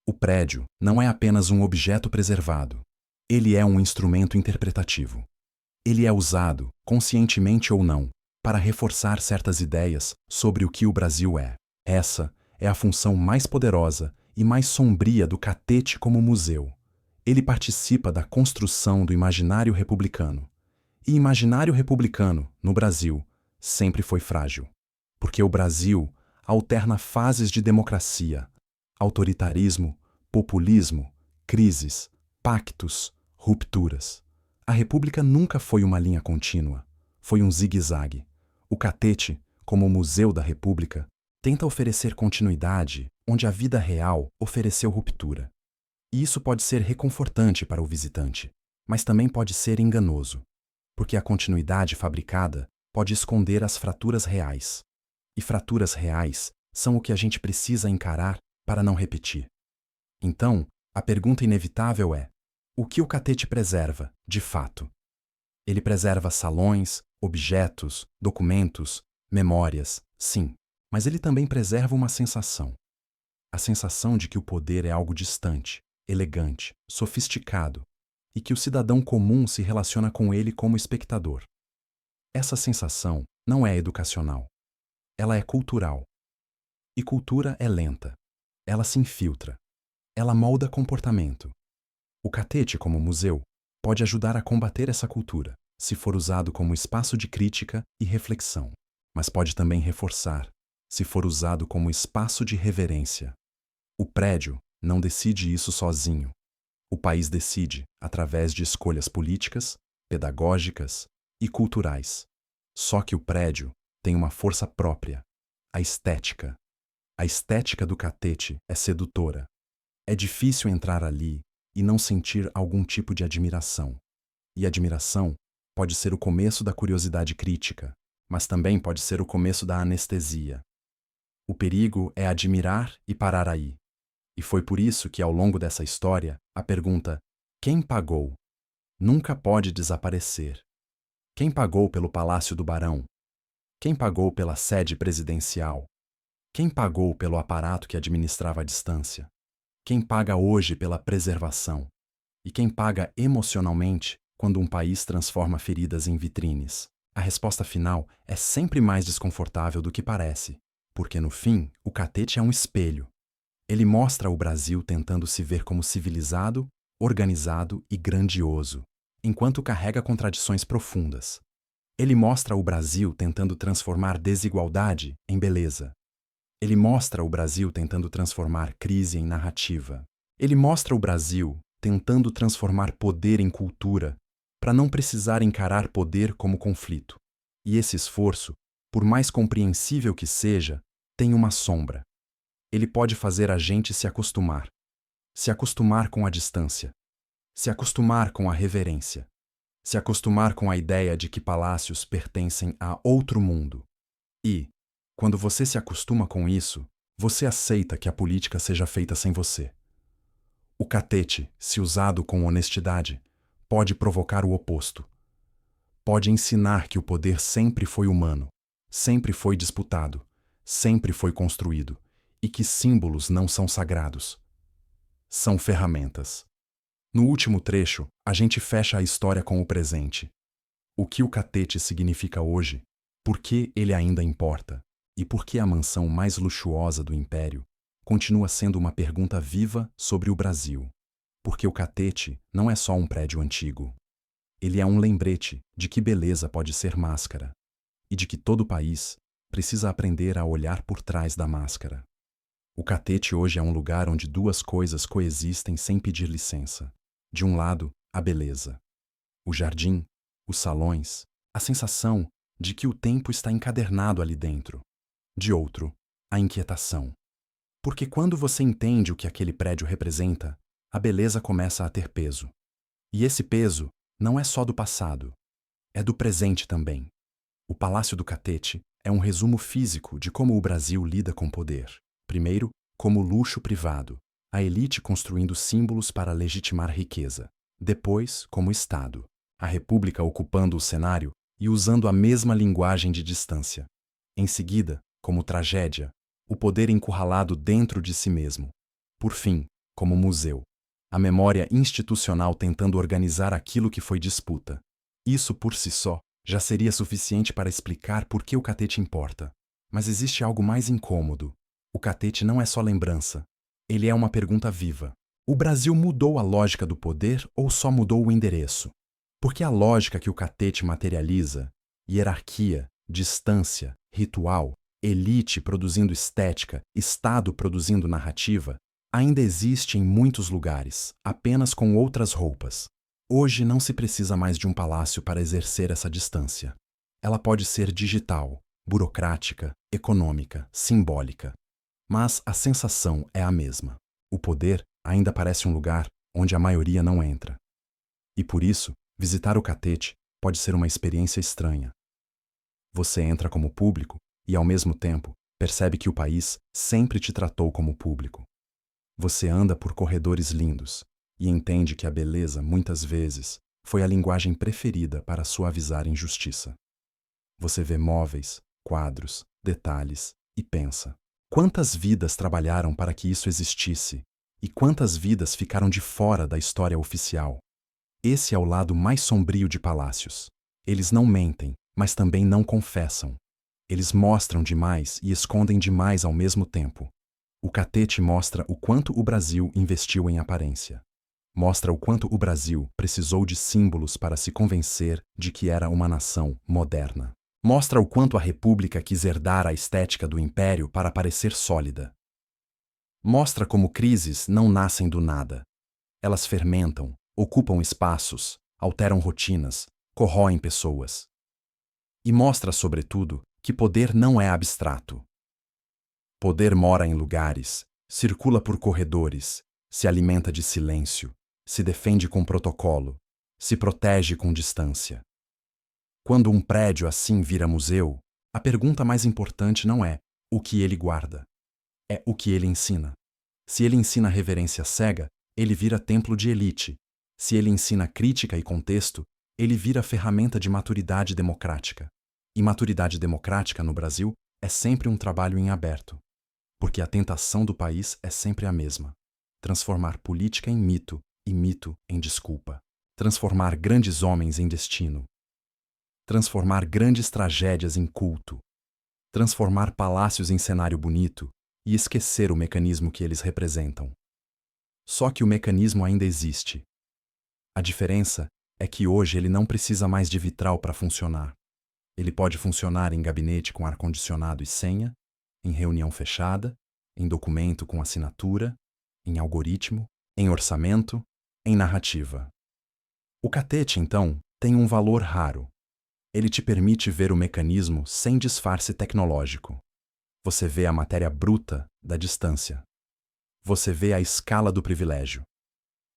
O prédio não é apenas um objeto preservado. Ele é um instrumento interpretativo. Ele é usado, conscientemente ou não, para reforçar certas ideias sobre o que o Brasil é. Essa é a função mais poderosa e mais sombria do catete como museu. Ele participa da construção do imaginário republicano. E imaginário republicano, no Brasil, sempre foi frágil. Porque o Brasil alterna fases de democracia, autoritarismo, populismo, crises, pactos, rupturas. A República nunca foi uma linha contínua, foi um zigue-zague. O catete, como museu da República, tenta oferecer continuidade onde a vida real ofereceu ruptura. E isso pode ser reconfortante para o visitante, mas também pode ser enganoso, porque a continuidade fabricada pode esconder as fraturas reais. E fraturas reais são o que a gente precisa encarar para não repetir. Então, a pergunta inevitável é: o que o catete preserva, de fato? Ele preserva salões, objetos, documentos, memórias, sim, mas ele também preserva uma sensação. A sensação de que o poder é algo distante, elegante, sofisticado, e que o cidadão comum se relaciona com ele como espectador. Essa sensação não é educacional. Ela é cultural. E cultura é lenta. Ela se infiltra. Ela molda comportamento. O catete, como museu, pode ajudar a combater essa cultura, se for usado como espaço de crítica e reflexão, mas pode também reforçar, se for usado como espaço de reverência. O prédio não decide isso sozinho. O país decide através de escolhas políticas, pedagógicas e culturais. Só que o prédio tem uma força própria, a estética. A estética do catete é sedutora. É difícil entrar ali e não sentir algum tipo de admiração. E admiração pode ser o começo da curiosidade crítica, mas também pode ser o começo da anestesia. O perigo é admirar e parar aí. E foi por isso que, ao longo dessa história, a pergunta "quem pagou?" nunca pode desaparecer. Quem pagou pelo Palácio do Barão? Quem pagou pela sede presidencial? Quem pagou pelo aparato que administrava a distância? Quem paga hoje pela preservação? E quem paga emocionalmente quando um país transforma feridas em vitrines? A resposta final é sempre mais desconfortável do que parece, porque no fim, o catete é um espelho. Ele mostra o Brasil tentando se ver como civilizado, organizado e grandioso, enquanto carrega contradições profundas. Ele mostra o Brasil tentando transformar desigualdade em beleza. Ele mostra o Brasil tentando transformar crise em narrativa. Ele mostra o Brasil tentando transformar poder em cultura, para não precisar encarar poder como conflito. E esse esforço, por mais compreensível que seja, tem uma sombra. Ele pode fazer a gente se acostumar. Se acostumar com a distância. Se acostumar com a reverência. Se acostumar com a ideia de que palácios pertencem a outro mundo. E, quando você se acostuma com isso, você aceita que a política seja feita sem você. O catete, se usado com honestidade, pode provocar o oposto. Pode ensinar que o poder sempre foi humano, sempre foi disputado, sempre foi construído, e que símbolos não são sagrados. São ferramentas. No último trecho, a gente fecha a história com o presente. O que o catete significa hoje, por que ele ainda importa, e por que a mansão mais luxuosa do Império continua sendo uma pergunta viva sobre o Brasil. Porque o catete não é só um prédio antigo. Ele é um lembrete de que beleza pode ser máscara, e de que todo país precisa aprender a olhar por trás da máscara. O catete hoje é um lugar onde duas coisas coexistem sem pedir licença. De um lado, a beleza. O jardim, os salões, a sensação de que o tempo está encadernado ali dentro. De outro, a inquietação. Porque quando você entende o que aquele prédio representa, a beleza começa a ter peso. E esse peso não é só do passado, é do presente também. O Palácio do Catete é um resumo físico de como o Brasil lida com poder. Primeiro, como luxo privado, a elite construindo símbolos para legitimar riqueza. Depois, como Estado, a República ocupando o cenário e usando a mesma linguagem de distância. Em seguida, como tragédia, o poder encurralado dentro de si mesmo. Por fim, como museu, a memória institucional tentando organizar aquilo que foi disputa. Isso por si só já seria suficiente para explicar por que o catete importa. Mas existe algo mais incômodo. O catete não é só lembrança. Ele é uma pergunta viva. O Brasil mudou a lógica do poder ou só mudou o endereço? Porque a lógica que o catete materializa, hierarquia, distância, ritual, elite produzindo estética, Estado produzindo narrativa, ainda existe em muitos lugares, apenas com outras roupas. Hoje não se precisa mais de um palácio para exercer essa distância. Ela pode ser digital, burocrática, econômica, simbólica. Mas a sensação é a mesma. O poder ainda parece um lugar onde a maioria não entra. E por isso, visitar o catete pode ser uma experiência estranha. Você entra como público e, ao mesmo tempo, percebe que o país sempre te tratou como público. Você anda por corredores lindos e entende que a beleza, muitas vezes, foi a linguagem preferida para suavizar injustiça. Você vê móveis, quadros, detalhes e pensa: quantas vidas trabalharam para que isso existisse e quantas vidas ficaram de fora da história oficial? Esse é o lado mais sombrio de palácios. Eles não mentem, mas também não confessam. Eles mostram demais e escondem demais ao mesmo tempo. O catete mostra o quanto o Brasil investiu em aparência. Mostra o quanto o Brasil precisou de símbolos para se convencer de que era uma nação moderna. Mostra o quanto a República quis herdar a estética do Império para parecer sólida. Mostra como crises não nascem do nada. Elas fermentam, ocupam espaços, alteram rotinas, corroem pessoas. E mostra, sobretudo, que poder não é abstrato. Poder mora em lugares, circula por corredores, se alimenta de silêncio, se defende com protocolo, se protege com distância. Quando um prédio assim vira museu, a pergunta mais importante não é o que ele guarda, é o que ele ensina. Se ele ensina reverência cega, ele vira templo de elite. Se ele ensina crítica e contexto, ele vira ferramenta de maturidade democrática. E maturidade democrática no Brasil é sempre um trabalho em aberto. Porque a tentação do país é sempre a mesma: transformar política em mito e mito em desculpa. Transformar grandes homens em destino. Transformar grandes tragédias em culto. Transformar palácios em cenário bonito e esquecer o mecanismo que eles representam. Só que o mecanismo ainda existe. A diferença é que hoje ele não precisa mais de vitral para funcionar. Ele pode funcionar em gabinete com ar-condicionado e senha, em reunião fechada, em documento com assinatura, em algoritmo, em orçamento, em narrativa. O catete, então, tem um valor raro. Ele te permite ver o mecanismo sem disfarce tecnológico. Você vê a matéria bruta da distância. Você vê a escala do privilégio.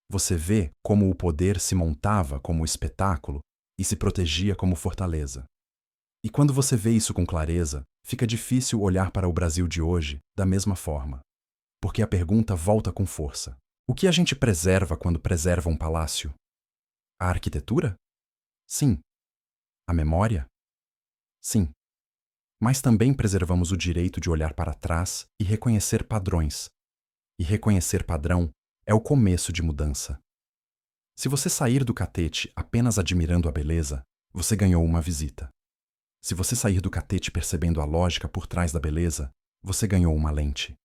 Você vê como o poder se montava como espetáculo e se protegia como fortaleza. E quando você vê isso com clareza, fica difícil olhar para o Brasil de hoje da mesma forma. Porque a pergunta volta com força. O que a gente preserva quando preserva um palácio? A arquitetura? Sim. A memória? Sim. Mas também preservamos o direito de olhar para trás e reconhecer padrões. E reconhecer padrão é o começo de mudança. Se você sair do catete apenas admirando a beleza, você ganhou uma visita. Se você sair do catete percebendo a lógica por trás da beleza, você ganhou uma lente.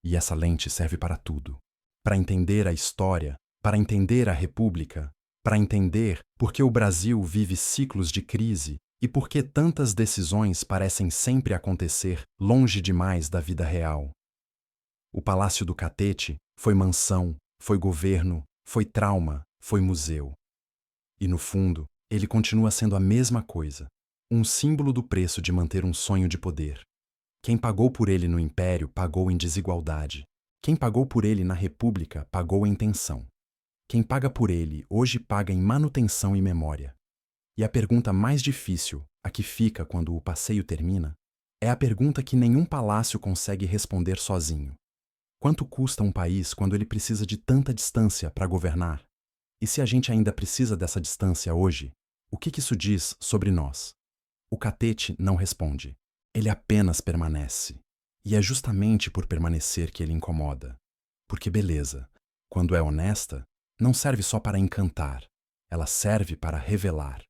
E essa lente serve para tudo. Para entender a história, para entender a República, para entender por que o Brasil vive ciclos de crise e por que tantas decisões parecem sempre acontecer longe demais da vida real. O Palácio do Catete foi mansão, foi governo, foi trauma, foi museu. E no fundo, ele continua sendo a mesma coisa, um símbolo do preço de manter um sonho de poder. Quem pagou por ele no Império pagou em desigualdade. Quem pagou por ele na República pagou em tensão. Quem paga por ele hoje paga em manutenção e memória. E a pergunta mais difícil, a que fica quando o passeio termina, é a pergunta que nenhum palácio consegue responder sozinho. Quanto custa um país quando ele precisa de tanta distância para governar? E se a gente ainda precisa dessa distância hoje, o que isso diz sobre nós? O catete não responde. Ele apenas permanece. E é justamente por permanecer que ele incomoda. Porque beleza, quando é honesta, não serve só para encantar, ela serve para revelar.